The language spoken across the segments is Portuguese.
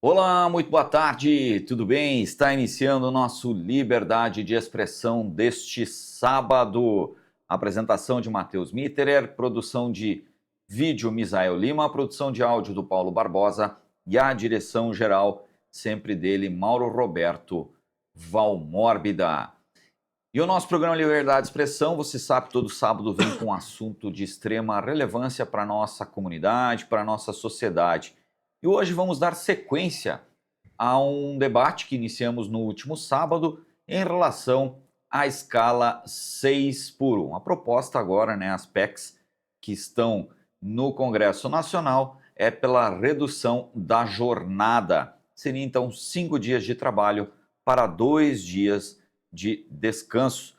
Olá, muito boa tarde, tudo bem? Está iniciando o nosso Liberdade de Expressão deste sábado. Apresentação de Matheus Mitterer, produção de vídeo Misael Lima, produção de áudio do Paulo Barbosa e a direção geral sempre dele, Mauro Roberto Valmórbida. E o nosso programa Liberdade de Expressão, você sabe, todo sábado vem com um assunto de extrema relevância para a nossa comunidade, para a nossa sociedade. E hoje vamos dar sequência a um debate que iniciamos no último sábado em relação à escala 6x1. A proposta agora, as PECs que estão no Congresso Nacional, é pela redução da jornada. Seria então 5 dias de trabalho para 2 dias de descanso.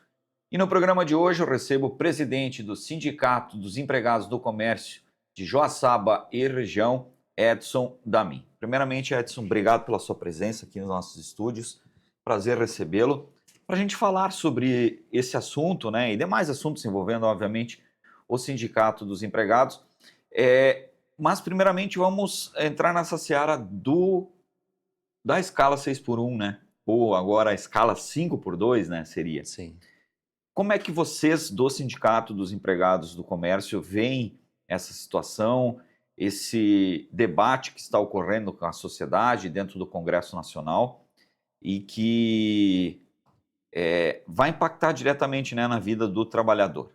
E no programa de hoje eu recebo o presidente do Sindicato dos Empregados do Comércio de Joaçaba e região, Edson Damin. Primeiramente, Edson, obrigado pela sua presença aqui nos nossos estúdios. Prazer recebê-lo para a gente falar sobre esse assunto, e demais assuntos envolvendo, obviamente, o Sindicato dos Empregados. Mas, primeiramente, vamos entrar nessa seara da escala 6x1, ou agora a escala 5x2, seria. Sim. Como é que vocês do Sindicato dos Empregados do Comércio veem essa situação, esse debate que está ocorrendo com a sociedade dentro do Congresso Nacional e que vai impactar diretamente na vida do trabalhador?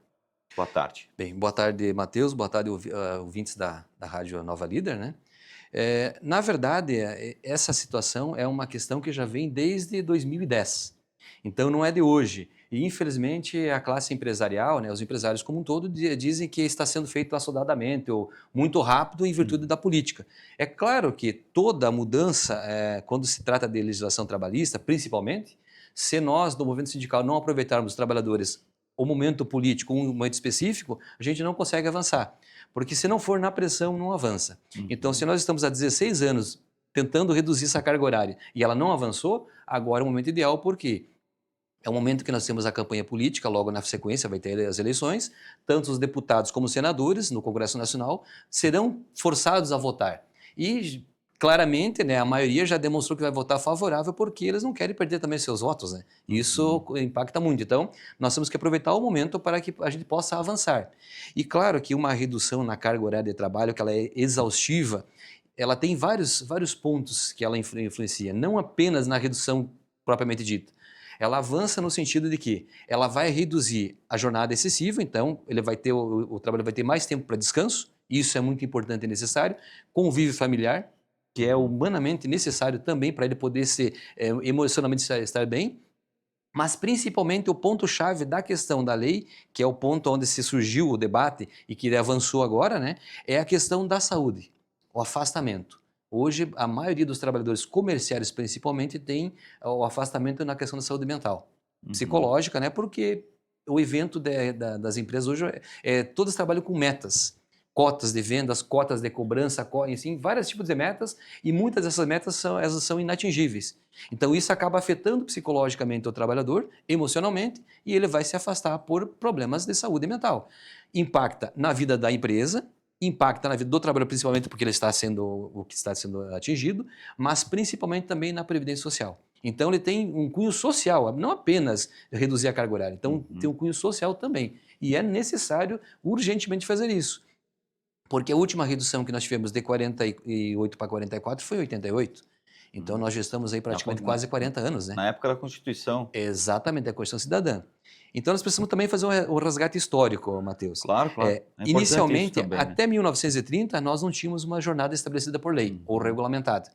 Boa tarde. Bem, boa tarde, Matheus, boa tarde, ouvintes da Rádio Nova Líder, Na verdade, essa situação é uma questão que já vem desde 2010, então não é de hoje. E, infelizmente, a classe empresarial, os empresários como um todo, dizem que está sendo feito assodadamente ou muito rápido em virtude da política. É claro que toda mudança, quando se trata de legislação trabalhista, principalmente, se nós, do movimento sindical, não aproveitarmos os trabalhadores o momento político, um momento específico, a gente não consegue avançar. Porque se não for na pressão, não avança. Então, se nós estamos há 16 anos tentando reduzir essa carga horária e ela não avançou, agora é o momento ideal, porque é o momento que nós temos a campanha política, logo na sequência vai ter as eleições, tanto os deputados como os senadores no Congresso Nacional serão forçados a votar. E claramente, a maioria já demonstrou que vai votar favorável porque eles não querem perder também seus votos, Isso impacta muito. Então, nós temos que aproveitar o momento para que a gente possa avançar. E claro que uma redução na carga horária de trabalho, que ela é exaustiva, ela tem vários pontos que ela influencia, não apenas na redução propriamente dita. Ela avança no sentido de que ela vai reduzir a jornada excessiva, então ele vai ter, o trabalho vai ter mais tempo para descanso, isso é muito importante e necessário, convívio familiar, que é humanamente necessário também para ele poder ser emocionalmente estar bem, mas principalmente o ponto-chave da questão da lei, que é o ponto onde se surgiu o debate e que ele avançou agora, é a questão da saúde, o afastamento. Hoje, a maioria dos trabalhadores comerciais, principalmente, tem o afastamento na questão da saúde mental, psicológica, porque o evento das empresas hoje todas trabalham com metas, cotas de vendas, cotas de cobrança, enfim, vários tipos de metas, e muitas dessas metas elas são inatingíveis. Então, isso acaba afetando psicologicamente o trabalhador, emocionalmente, e ele vai se afastar por problemas de saúde mental. Impacta na vida da empresa, impacta na vida do trabalhador, principalmente porque ele está sendo o que está sendo atingido, mas principalmente também na previdência social. Então ele tem um cunho social, não apenas reduzir a carga horária, então tem um cunho social também. E é necessário urgentemente fazer isso. Porque a última redução que nós tivemos de 48 para 44 foi 88. Então nós já estamos aí praticamente quase 40 anos, Na época da Constituição. Exatamente, da Constituição Cidadã. Então nós precisamos também fazer um resgate histórico, Matheus. Claro. Inicialmente, também, até 1930, nós não tínhamos uma jornada estabelecida por lei, ou regulamentada.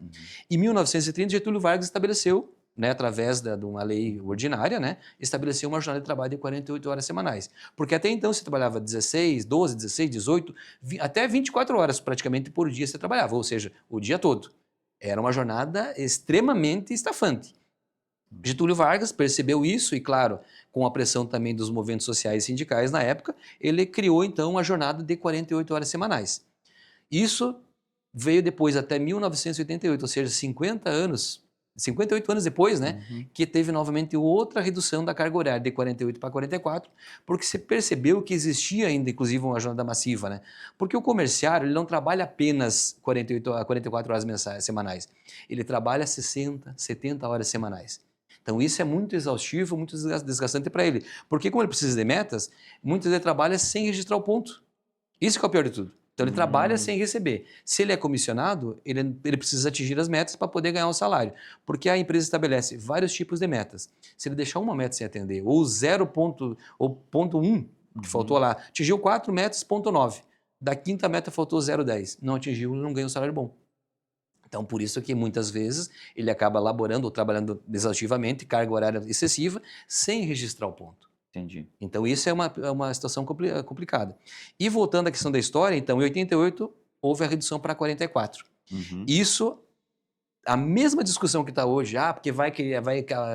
Em 1930, Getúlio Vargas estabeleceu, através de uma lei ordinária, estabeleceu uma jornada de trabalho de 48 horas semanais. Porque até então você trabalhava 16, 12, 16, 18, até 24 horas praticamente por dia você trabalhava, ou seja, o dia todo. Era uma jornada extremamente estafante. Getúlio Vargas percebeu isso e, claro, com a pressão também dos movimentos sociais e sindicais na época, ele criou então uma jornada de 48 horas semanais. Isso veio depois até 1988, ou seja, 50 anos 58 anos depois, né, que teve novamente outra redução da carga horária de 48 para 44, porque se percebeu que existia ainda, inclusive, uma jornada massiva, né? Porque o comerciário, ele não trabalha apenas 48 a 44 horas semanais, ele trabalha 60, 70 horas semanais. Então isso é muito exaustivo, muito desgastante para ele, porque como ele precisa de metas, muitas vezes ele trabalha sem registrar o ponto. Isso que é o pior de tudo. Então ele trabalha sem receber. Se ele é comissionado, ele precisa atingir as metas para poder ganhar um salário. Porque a empresa estabelece vários tipos de metas. Se ele deixar uma meta sem atender, ou 0 ponto, ou ponto 1, que faltou lá, atingiu 4 metas, ponto 9. Da quinta meta faltou 0,10. Não atingiu, ele não ganha um salário bom. Então, por isso que muitas vezes ele acaba laborando ou trabalhando exaustivamente, carga horária excessiva, sem registrar o ponto. Entendi. Então, isso é uma situação complicada. E voltando à questão da história, então, em 88, houve a redução para 44. Isso, a mesma discussão que está hoje, porque vai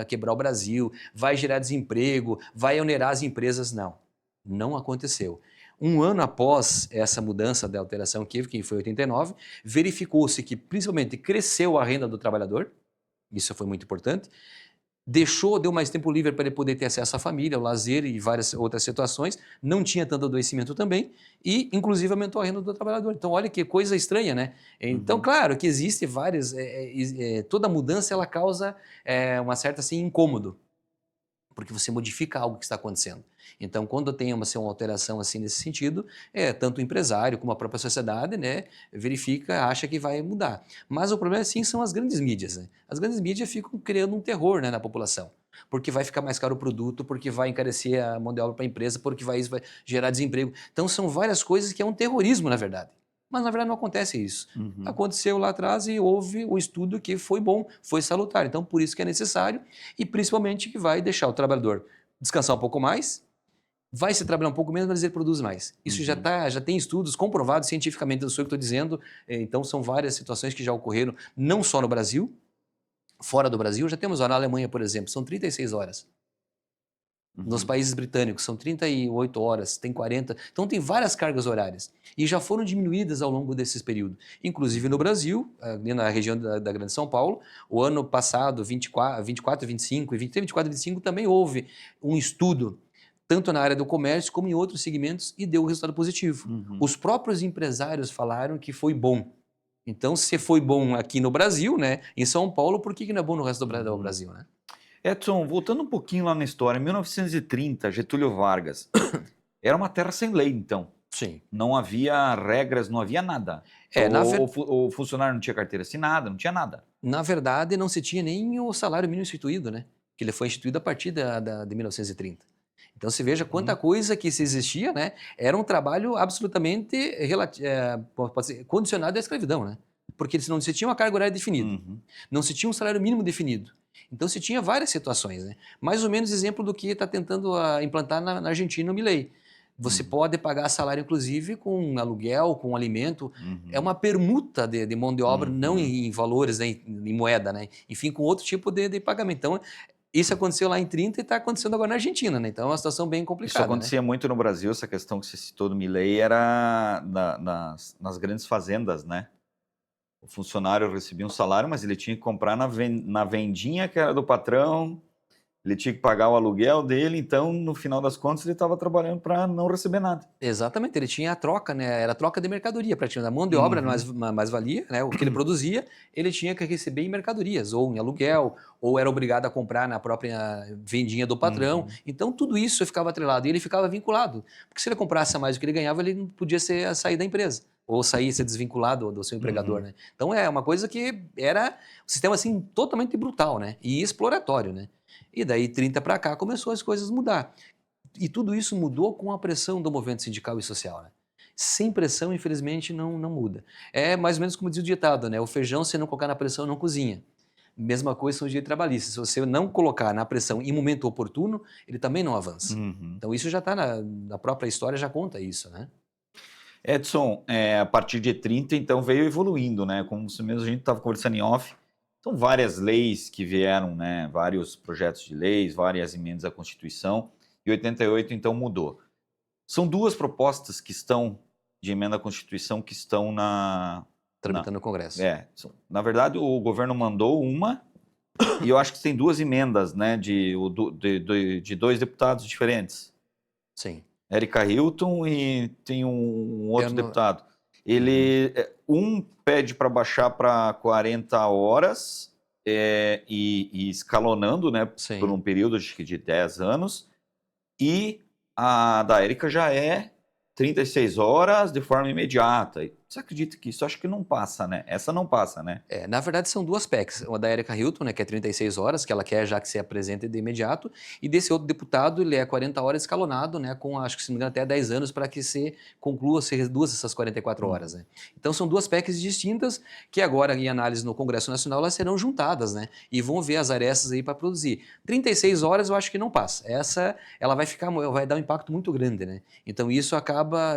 quebrar o Brasil, vai gerar desemprego, vai onerar as empresas, não aconteceu. Um ano após essa mudança da alteração que foi em 89, verificou-se que, principalmente, cresceu a renda do trabalhador, isso foi muito importante, deu mais tempo livre para ele poder ter acesso à família, ao lazer e várias outras situações, não tinha tanto adoecimento também, e inclusive aumentou a renda do trabalhador. Então olha que coisa estranha, né? Então claro que existe várias, toda mudança ela causa uma certa assim incômodo, porque você modifica algo que está acontecendo. Então, quando tem uma alteração assim nesse sentido, tanto o empresário como a própria sociedade, né, verifica, acha que vai mudar. Mas o problema, sim, são as grandes mídias. Né? As grandes mídias ficam criando um terror, né, na população, porque vai ficar mais caro o produto, porque vai encarecer a mão de obra para a empresa, porque isso vai gerar desemprego. Então, são várias coisas que é um terrorismo, na verdade. Mas, na verdade, não acontece isso. Aconteceu lá atrás e houve o estudo que foi bom, foi salutar. Então, por isso que é necessário e, principalmente, que vai deixar o trabalhador descansar um pouco mais, vai se trabalhar um pouco menos, mas ele produz mais. Isso já tem estudos comprovados cientificamente, não sou eu que estou dizendo. Então, são várias situações que já ocorreram, não só no Brasil, fora do Brasil. Já temos na Alemanha, por exemplo, são 36 horas. Nos países britânicos são 38 horas, tem 40. Então tem várias cargas horárias e já foram diminuídas ao longo desses períodos. Inclusive no Brasil, ali na região da Grande São Paulo, o ano passado, 24, 25 e 24 e 25 também houve um estudo, tanto na área do comércio como em outros segmentos, e deu um resultado positivo. Os próprios empresários falaram que foi bom. Então, se foi bom aqui no Brasil, né, em São Paulo, por que não é bom no resto do Brasil, né? Edson, voltando um pouquinho lá na história, em 1930, Getúlio Vargas, era uma terra sem lei, então. Sim. Não havia regras, não havia nada. O funcionário não tinha carteira assinada, não tinha nada. Na verdade, não se tinha nem o salário mínimo instituído, né? Que ele foi instituído a partir de 1930. Então, se veja quanta coisa que se existia, né? Era um trabalho absolutamente condicionado à escravidão, né? Porque não se tinha uma carga horária definida, não se tinha um salário mínimo definido. Então, se tinha várias situações, né? Mais ou menos exemplo do que está tentando implantar na Argentina o Milei. Você pode pagar salário, inclusive, com aluguel, com alimento. É uma permuta de mão de obra, não em valores, né, em moeda, né? Enfim, com outro tipo de pagamento. Então, isso aconteceu lá em 30 e está acontecendo agora na Argentina, né? Então é uma situação bem complicada. Isso acontecia muito no Brasil, essa questão que você citou do Milei era nas grandes fazendas, né? O funcionário recebia um salário, mas ele tinha que comprar na vendinha que era do patrão, ele tinha que pagar o aluguel dele, então, no final das contas, ele estava trabalhando para não receber nada. Exatamente, ele tinha a troca, né? Era a troca de mercadoria, praticamente. A mão de obra mais valia, né? O que ele produzia, ele tinha que receber em mercadorias, ou em aluguel, ou era obrigado a comprar na própria vendinha do patrão. Então, tudo isso ficava atrelado e ele ficava vinculado. Porque se ele comprasse mais do que ele ganhava, ele não podia sair da empresa, ou ser desvinculado do seu empregador, né? Então, é uma coisa que era um sistema, assim, totalmente brutal, né? E exploratório, né? E daí, 30 para cá, começou as coisas a mudar. E tudo isso mudou com a pressão do movimento sindical e social, né? Sem pressão, infelizmente, não muda. É mais ou menos como diz o ditado, né? O feijão, se não colocar na pressão, não cozinha. Mesma coisa são os direitos trabalhistas. Se você não colocar na pressão em momento oportuno, ele também não avança. Então, isso já está na própria história, já conta isso, né? Edson, a partir de 30, então, veio evoluindo, né? Como mesmo a gente estava conversando em off, são várias leis que vieram, né? Vários projetos de leis, várias emendas à Constituição, e 88, então, mudou. São duas propostas que estão, de emenda à Constituição, que estão tramitando no Congresso. Na verdade, o governo mandou uma E eu acho que tem duas emendas, né, de dois deputados diferentes. Sim. Érica Hilton e tem um Eu outro não... deputado. Ele, um pede para baixar para 40 horas e escalonando, né, por Sim. um período de 10 anos. E a da Érica já é 36 horas de forma imediata. Você acredita que isso acho que não passa, né? Essa não passa, né? Na verdade, são duas PECs. Uma da Érica Hilton, né, que é 36 horas, que ela quer já que se apresente de imediato, e desse outro deputado, ele é 40 horas escalonado, né, com, acho que se não me engano, até 10 anos para que se conclua, se reduza essas 44 horas. Né? Então, são duas PECs distintas que agora, em análise no Congresso Nacional, elas serão juntadas, né, e vão ver as arestas aí para produzir. 36 horas eu acho que não passa. Essa, ela vai dar um impacto muito grande, né? Então, isso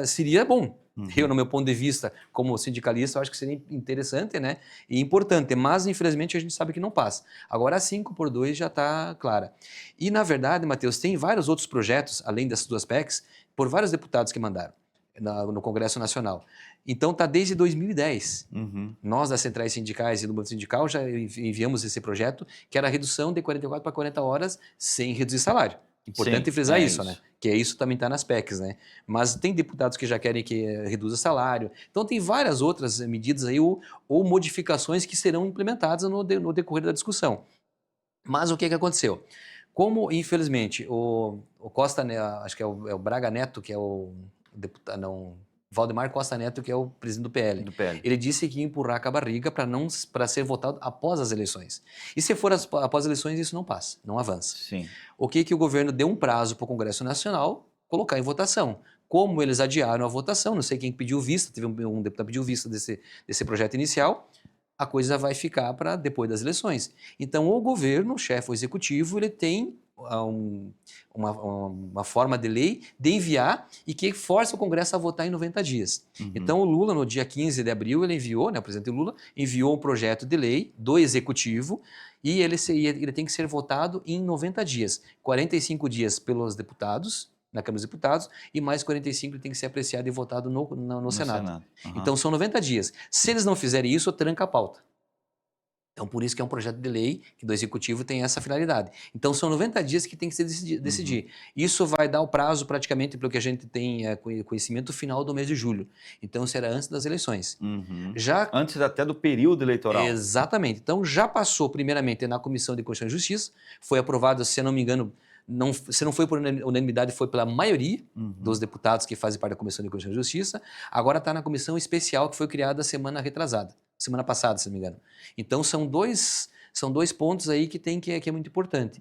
seria bom. Eu, no meu ponto de vista, como sindicalista, eu acho que seria interessante, né? E importante, mas infelizmente a gente sabe que não passa. Agora a 5x2 já está clara. E na verdade, Matheus, tem vários outros projetos, além dessas duas PECs, por vários deputados que mandaram no Congresso Nacional. Então está desde 2010. Nós, das centrais sindicais e do Banco Sindical, já enviamos esse projeto, que era a redução de 44 para 40 horas sem reduzir salário. Importante frisar isso, né? Que isso também está nas PECs, né? Mas tem deputados que já querem que reduza salário. Então tem várias outras medidas aí ou modificações que serão implementadas no decorrer da discussão. Mas o que aconteceu? Como, infelizmente, o Costa, né, acho que é o Braga Neto, que é o deputado, não, Valdemar Costa Neto, que é o presidente do PL. Ele disse que ia empurrar com a barriga para ser votado após as eleições. E se for após as eleições, isso não passa, não avança. Sim. O que o governo deu um prazo para o Congresso Nacional colocar em votação. Como eles adiaram a votação, não sei quem pediu vista, teve um deputado que pediu vista desse projeto inicial, a coisa vai ficar para depois das eleições. Então, o governo, o chefe, o executivo, ele tem uma forma de lei de enviar e que força o Congresso a votar em 90 dias. Então, o Lula, no dia 15 de abril, ele enviou, né, o presidente Lula, enviou um projeto de lei do executivo e ele tem que ser votado em 90 dias. 45 dias pelos deputados, na Câmara dos Deputados, e mais 45 tem que ser apreciado e votado no Senado. Então, são 90 dias. Se eles não fizerem isso, tranca a pauta. Então, por isso que é um projeto de lei que do Executivo tem essa finalidade. Então, são 90 dias que tem que se decidir. Isso vai dar o prazo, praticamente, pelo que a gente tem conhecimento, final do mês de julho. Então, será antes das eleições. Antes até do período eleitoral. Exatamente. Então, já passou, primeiramente, na Comissão de Constituição e Justiça, foi aprovado, se eu não me engano, se não foi por unanimidade, foi pela maioria dos deputados que fazem parte da Comissão de Constituição e Justiça. Agora está na comissão especial que foi criada semana passada, se não me engano. Então são dois pontos aí que é muito importante.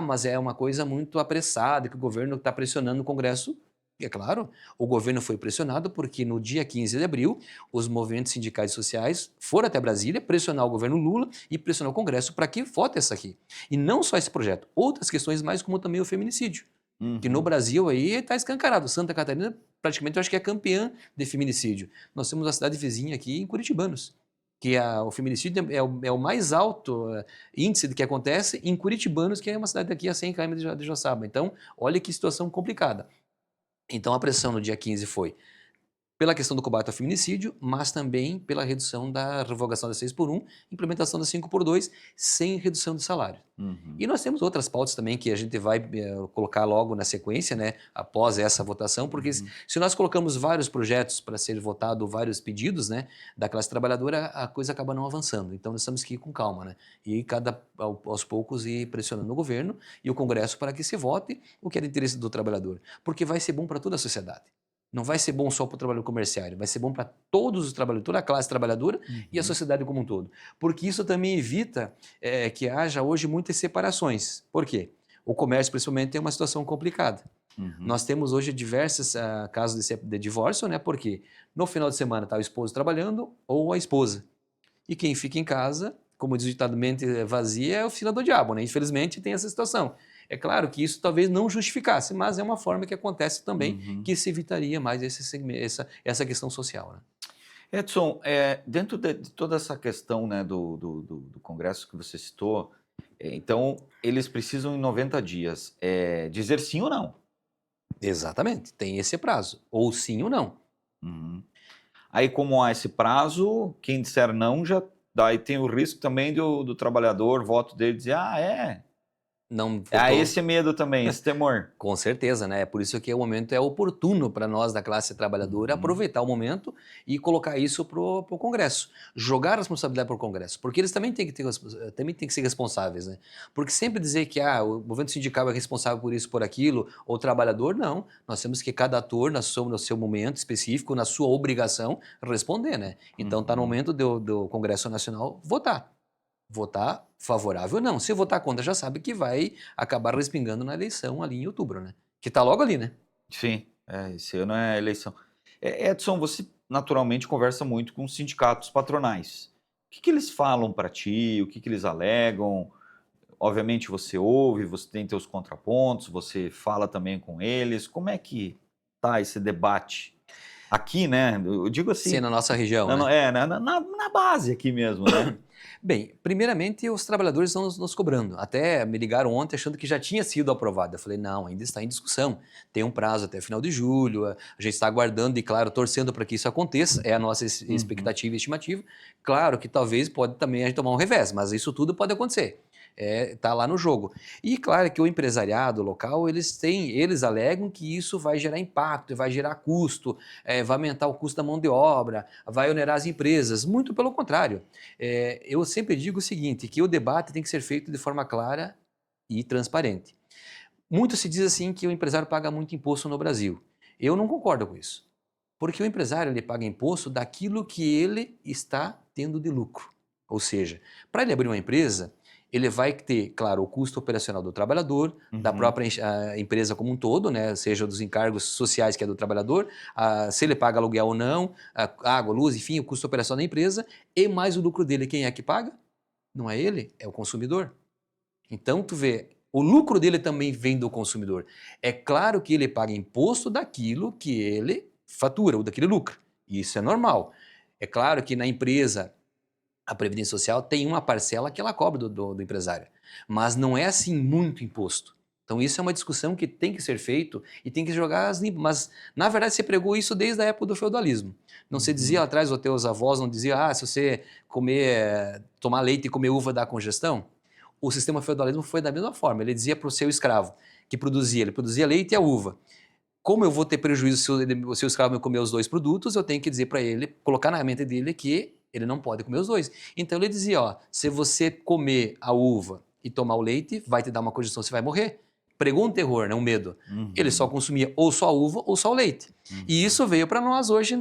Mas é uma coisa muito apressada, que o governo está pressionando o Congresso. E é claro, o governo foi pressionado porque no dia 15 de abril, os movimentos sindicais e sociais foram até Brasília pressionar o governo Lula e pressionar o Congresso para que vote essa aqui. E não só esse projeto, outras questões mais como também o feminicídio. Que no Brasil aí está escancarado. Santa Catarina praticamente eu acho que é campeã de feminicídio. Nós temos a cidade vizinha aqui em Curitibanos, que o feminicídio é o mais alto índice de que acontece em Curitibanos, que é uma cidade aqui a 100 km de Joaçaba. Então, olha que situação complicada. Então, a pressão no dia 15 foi pela questão do combate ao feminicídio, mas também pela redução da revogação da 6x1, implementação da 5x2, sem redução de salário. E nós temos outras pautas também que a gente vai colocar logo na sequência, né, após essa votação, porque se nós colocamos vários projetos para ser votado, vários pedidos, né, da classe trabalhadora, a coisa acaba não avançando. Então nós temos que ir com calma, né, e aos poucos ir pressionando o governo e o Congresso para que se vote o que é de interesse do trabalhador, porque vai ser bom para toda a sociedade. Não vai ser bom só para o trabalhador comerciário, vai ser bom para todos os trabalhadores, toda a classe trabalhadora e a sociedade como um todo. Porque isso também evita que haja hoje muitas separações. Por quê? O comércio, principalmente, tem uma situação complicada. Nós temos hoje diversos casos de divórcio, né? Porque no final de semana está o esposo trabalhando ou a esposa. E quem fica em casa, como diz o ditado, mente vazia é oficina do diabo, né? Infelizmente tem essa situação. É claro que isso talvez não justificasse, mas é uma forma que acontece também que se evitaria mais essa questão social. Né? Edson, dentro de toda essa questão, né, do Congresso que você citou, então eles precisam em 90 dias dizer sim ou não. Exatamente, tem esse prazo, ou sim ou não. Aí como há esse prazo, quem disser não já daí tem o risco também do trabalhador, o voto dele dizer, Não esse medo também, esse temor. Com certeza, né? Por isso que o momento é oportuno para nós da classe trabalhadora aproveitar o momento e colocar isso para o Congresso. Jogar a responsabilidade para o Congresso. Porque eles também têm que ser responsáveis, né? Porque sempre dizer que o movimento sindical é responsável por isso, por aquilo, ou o trabalhador, não. Nós temos que cada ator, no seu momento específico, na sua obrigação, responder, né? Então está no momento do Congresso Nacional votar favorável ou não. Se votar contra, já sabe que vai acabar respingando na eleição ali em outubro, né? Que tá logo ali, né? Sim, esse ano é a eleição. Edson, você naturalmente conversa muito com os sindicatos patronais. O que eles falam para ti? O que eles alegam? Obviamente você ouve, você tem teus contrapontos, você fala também com eles. Como é que tá esse debate? Aqui, né? Eu digo assim. Sim, na nossa região, né? Na base aqui mesmo, né? Bem, primeiramente os trabalhadores estão nos cobrando. Até me ligaram ontem achando que já tinha sido aprovado. Eu falei, não, ainda está em discussão. Tem um prazo até final de julho, a gente está aguardando e, claro, torcendo para que isso aconteça. É a nossa expectativa e estimativa. Claro que talvez pode também a gente tomar um revés, mas isso tudo pode acontecer. Tá lá no jogo. E claro que o empresariado local, eles alegam que isso vai gerar impacto, vai gerar custo, vai aumentar o custo da mão de obra, vai onerar as empresas. Muito pelo contrário. Eu sempre digo o seguinte, que o debate tem que ser feito de forma clara e transparente. Muito se diz assim que o empresário paga muito imposto no Brasil. Eu não concordo com isso. Porque o empresário ele paga imposto daquilo que ele está tendo de lucro. Ou seja, para ele abrir uma empresa, ele vai ter, claro, o custo operacional do trabalhador, da própria empresa como um todo, né? Seja dos encargos sociais que é do trabalhador, se ele paga aluguel ou não, água, luz, enfim, o custo operacional da empresa, e mais o lucro dele, quem é que paga? Não é ele, é o consumidor. Então, tu vê, o lucro dele também vem do consumidor. É claro que ele paga imposto daquilo que ele fatura, ou daquele lucro. Isso é normal. É claro que na empresa a Previdência Social tem uma parcela que ela cobra do empresário, mas não é assim muito imposto. Então isso é uma discussão que tem que ser feito e tem que jogar as limpas. Mas, na verdade, você pregou isso desde a época do feudalismo. Não se dizia lá atrás, os teus avós não diziam, se você tomar leite e comer uva dá congestão? O sistema feudalismo foi da mesma forma. Ele dizia para o seu escravo que ele produzia leite e a uva. Como eu vou ter prejuízo se o seu escravo me comer os dois produtos, eu tenho que dizer para ele, colocar na mente dele que ele não pode comer os dois. Então ele dizia, se você comer a uva e tomar o leite, vai te dar uma congestão, você vai morrer. Pregou um terror, né, um medo. Ele só consumia ou só a uva ou só o leite. E isso veio para nós hoje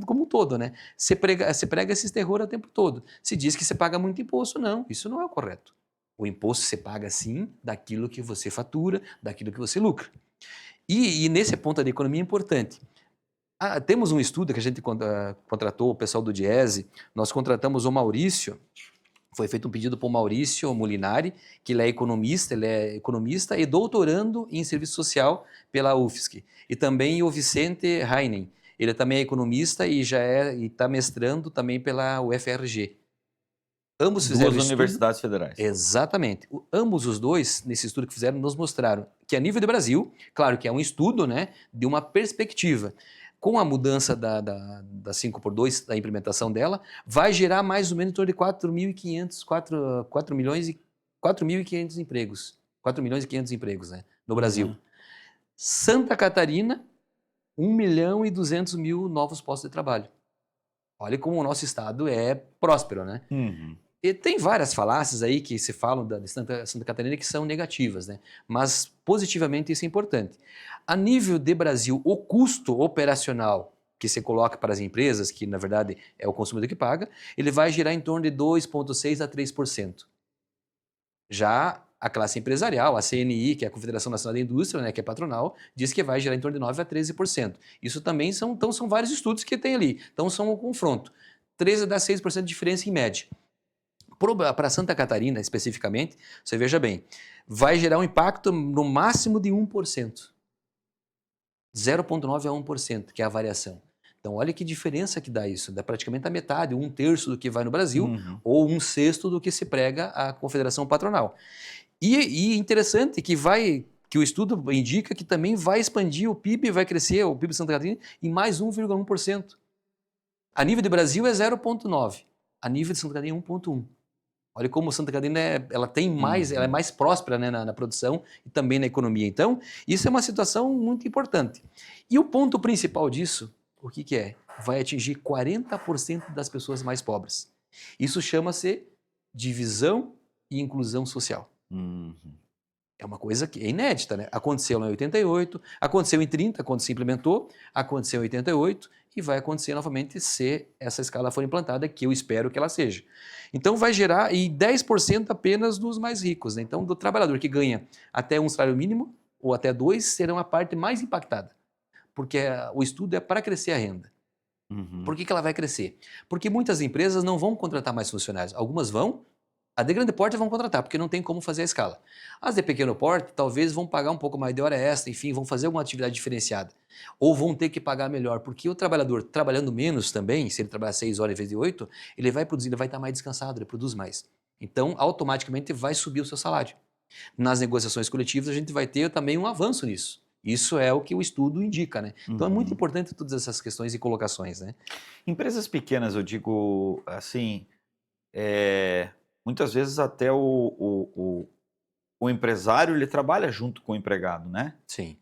como um todo, né? Você prega esse terror o tempo todo. Se diz que você paga muito imposto. Não, isso não é o correto. O imposto você paga sim daquilo que você fatura, daquilo que você lucra. E nesse ponto da economia é importante. Temos um estudo que a gente contratou o pessoal do Diese, nós contratamos o Maurício, foi feito um pedido para o Maurício Molinari, que ele é economista e doutorando em serviço social pela UFSC. E também o Vicente Heinen, ele também é economista e está mestrando também pela UFRG. Ambos fizeram Duas universidades federais. Exatamente. Ambos os dois, nesse estudo que fizeram, nos mostraram que a nível de Brasil, claro que é um estudo, né, de uma perspectiva, com a mudança da 5x2, da implementação dela, vai gerar mais ou menos em torno de 4 milhões e 4.500 empregos. 4 milhões e 500 empregos, né, no Brasil. Santa Catarina, 1.200.000 novos postos de trabalho. Olha como o nosso estado é próspero, né? E tem várias falácias aí que se falam de Santa Catarina que são negativas, né? Mas positivamente isso é importante. A nível de Brasil, o custo operacional que se coloca para as empresas, que na verdade é o consumidor que paga, ele vai girar em torno de 2,6% a 3%. Já a classe empresarial, a CNI, que é a Confederação Nacional da Indústria, né, que é patronal, diz que vai girar em torno de 9% a 13%. Isso também são vários estudos que tem ali. Então são um confronto. 13% a 6% de diferença em média. Para Santa Catarina, especificamente, você veja bem, vai gerar um impacto no máximo de 1%. 0,9% a 1%, que é a variação. Então, olha que diferença que dá isso. Dá praticamente a metade, 1/3 do que vai no Brasil, ou 1/6 do que se prega a Confederação Patronal. E interessante que o estudo indica que também vai expandir o PIB, vai crescer o PIB de Santa Catarina em mais 1,1%. A nível de Brasil é 0,9%. a nível de Santa Catarina é 1,1. Olha como Santa Catarina ela tem mais, ela é mais próspera, né, na produção e também na economia. Então, isso é uma situação muito importante. E o ponto principal disso, o que que é? Vai atingir 40% das pessoas mais pobres. Isso chama-se divisão e inclusão social. Uhum. É uma coisa que é inédita, né? Aconteceu lá em 88, aconteceu em 30, quando se implementou, aconteceu em 88 e vai acontecer novamente se essa escala for implantada, que eu espero que ela seja. Então vai gerar, e 10% apenas dos mais ricos, né? Então, do trabalhador que ganha até um salário mínimo ou até dois, serão a parte mais impactada, porque o estudo é para crescer a renda. Uhum. Por que que ela vai crescer? Porque muitas empresas não vão contratar mais funcionários, algumas vão, a de grande porte vão contratar, porque não tem como fazer a escala. As de pequeno porte, talvez vão pagar um pouco mais de hora extra, enfim, vão fazer alguma atividade diferenciada. Ou vão ter que pagar melhor, porque o trabalhador, trabalhando menos também, se ele trabalhar 6 horas em vez de 8, ele vai produzir, ele vai estar mais descansado, ele produz mais. Então, automaticamente vai subir o seu salário. Nas negociações coletivas, a gente vai ter também um avanço nisso. Isso é o que o estudo indica, né? Então, é muito importante todas essas questões e colocações, né? Empresas pequenas, eu digo assim, muitas vezes até o empresário ele trabalha junto com o empregado, né? Sim.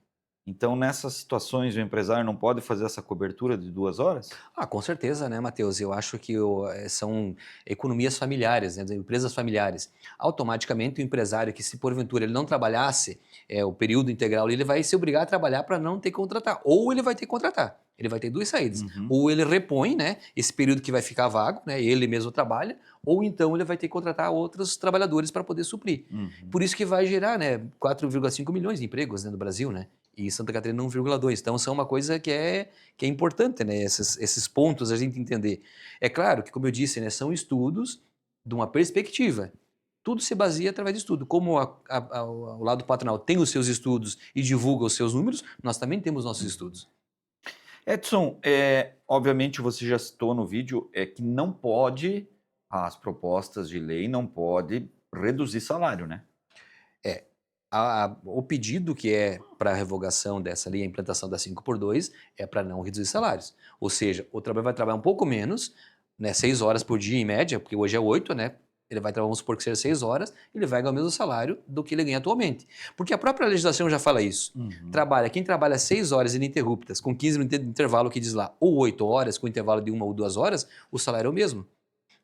Então, nessas situações, o empresário não pode fazer essa cobertura de 2 horas? Ah, com certeza, né, Matheus? Eu acho que são economias familiares, né, empresas familiares. Automaticamente, o empresário que, se porventura ele não trabalhasse o período integral, ele vai se obrigar a trabalhar para não ter que contratar. Ou ele vai ter que contratar. Ele vai ter duas saídas. Uhum. Ou ele repõe, né, esse período que vai ficar vago, né, ele mesmo trabalha, ou então ele vai ter que contratar outros trabalhadores para poder suprir. Uhum. Por isso que vai gerar, né, 4,5 milhões de empregos, né, no Brasil, né? E Santa Catarina 1,2. Então, são uma coisa que é importante, né, esses pontos a gente entender. É claro que, como eu disse, né, são estudos de uma perspectiva. Tudo se baseia através de estudo. Como o lado patronal tem os seus estudos e divulga os seus números, nós também temos nossos estudos. Edson, obviamente você já citou no vídeo que não pode, as propostas de lei não pode reduzir salário, né? O pedido que é para a revogação dessa lei, a implantação da 5x2, é para não reduzir salários. Ou seja, o trabalhador vai trabalhar um pouco menos, né, 6 horas por dia em média, porque hoje é 8, né? Ele vai trabalhar, vamos supor que seja 6 horas, ele vai ganhar o mesmo salário do que ele ganha atualmente. Porque a própria legislação já fala isso. Quem trabalha 6 horas ininterruptas, com 15 minutos de intervalo que diz lá, ou 8 horas, com intervalo de 1 ou 2 horas, o salário é o mesmo.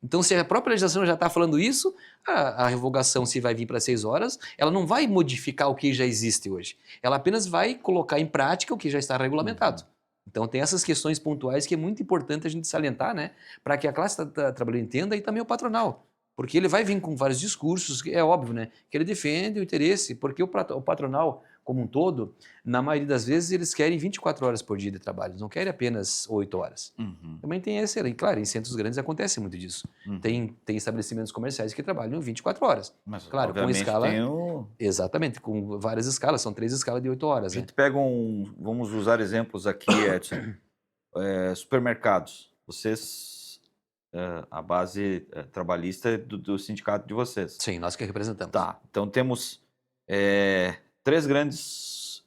Então, se a própria legislação já está falando isso, a revogação, se vai vir para 6 horas, ela não vai modificar o que já existe hoje. Ela apenas vai colocar em prática o que já está regulamentado. Então, tem essas questões pontuais que é muito importante a gente salientar, né? Para que a classe trabalhadora entenda e também o patronal. Porque ele vai vir com vários discursos, é óbvio, né? Que ele defende o interesse, porque o patronal, como um todo, na maioria das vezes, eles querem 24 horas por dia de trabalho, eles não querem apenas 8 horas. Também tem esse, e claro, em centros grandes acontece muito disso. Tem estabelecimentos comerciais que trabalham 24 horas. Mas, claro, com obviamente, escala. tem o... Exatamente, com várias escalas, são 3 escalas de 8 horas. A gente pega vamos usar exemplos aqui, Edson. Supermercados. Vocês, a base trabalhista é do sindicato de vocês. Sim, nós que representamos. Tá, então temos três grandes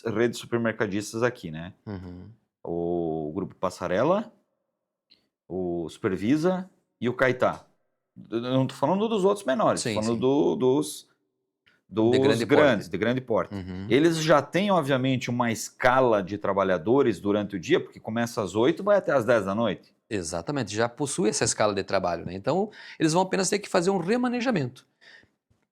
redes supermercadistas aqui, né? O Grupo Passarela, o Supervisa e o Caetá. Eu não estou falando dos outros menores, estou falando dos grandes, de grande porte. Eles já têm, obviamente, uma escala de trabalhadores durante o dia, porque começa às 8 e vai até às 10 da noite. Exatamente, já possui essa escala de trabalho, né? Então, eles vão apenas ter que fazer um remanejamento.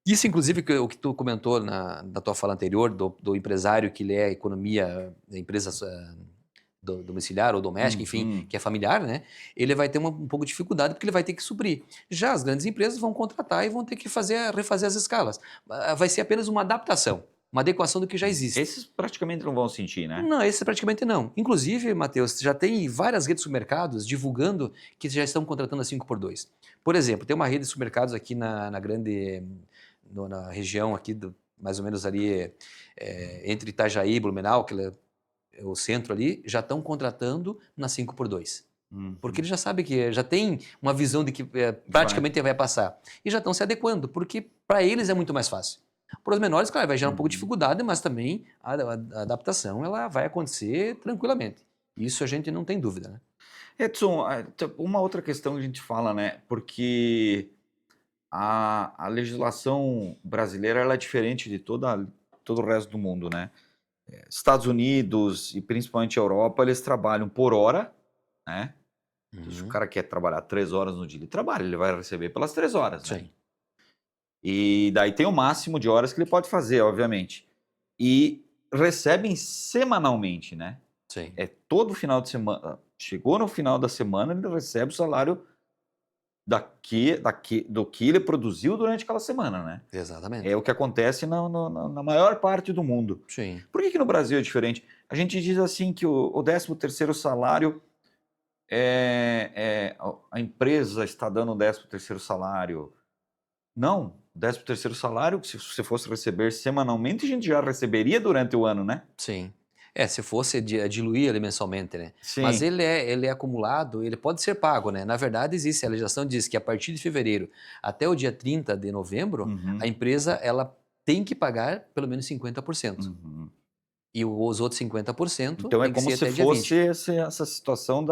Isso, inclusive, o que tu comentou na tua fala anterior, do empresário que ele é economia, empresa domiciliar ou doméstica, enfim, que é familiar, né? Ele vai ter um pouco de dificuldade porque ele vai ter que suprir. Já as grandes empresas vão contratar e vão ter que refazer as escalas. Vai ser apenas uma adaptação, uma adequação do que já existe. Esses praticamente não vão sentir, né? Não, esses praticamente não. Inclusive, Matheus, já tem várias redes de supermercados divulgando que já estão contratando a 5x2. Por exemplo, tem uma rede de supermercados aqui na região aqui, mais ou menos ali entre Itajaí e Blumenau, que é o centro ali, já estão contratando na 5x2. Porque eles já sabem que já tem uma visão de que praticamente vai passar. E já estão se adequando, porque para eles é muito mais fácil. Para os menores, claro, vai gerar um pouco de dificuldade, mas também a adaptação ela vai acontecer tranquilamente. Isso a gente não tem dúvida, né? Edson, uma outra questão que a gente fala, né? Porque a legislação brasileira ela é diferente de todo o resto do mundo, né? Estados Unidos e principalmente a Europa, eles trabalham por hora, né? Se o cara quer trabalhar 3 horas no dia, ele trabalha, ele vai receber pelas 3 horas, né? Sim. E daí tem o máximo de horas que ele pode fazer, obviamente. E recebem semanalmente, né? Sim. É todo final de semana. Chegou no final da semana, ele recebe o salário do que ele produziu durante aquela semana, né? Exatamente. É o que acontece na maior parte do mundo. Sim. Por que no Brasil é diferente? A gente diz assim que o 13º salário a empresa está dando o 13º salário. Não, o 13º salário, se você fosse receber semanalmente, a gente já receberia durante o ano, né? Sim. Se fosse diluir ele mensalmente, né? Mas Sim. ele é acumulado, ele pode ser pago, né? Na verdade, existe, a legislação diz que a partir de fevereiro até o dia 30 de novembro, a empresa ela tem que pagar pelo menos 50%. Uhum. E os outros 50% Então é tem que como ser se até dia fosse 20. essa situação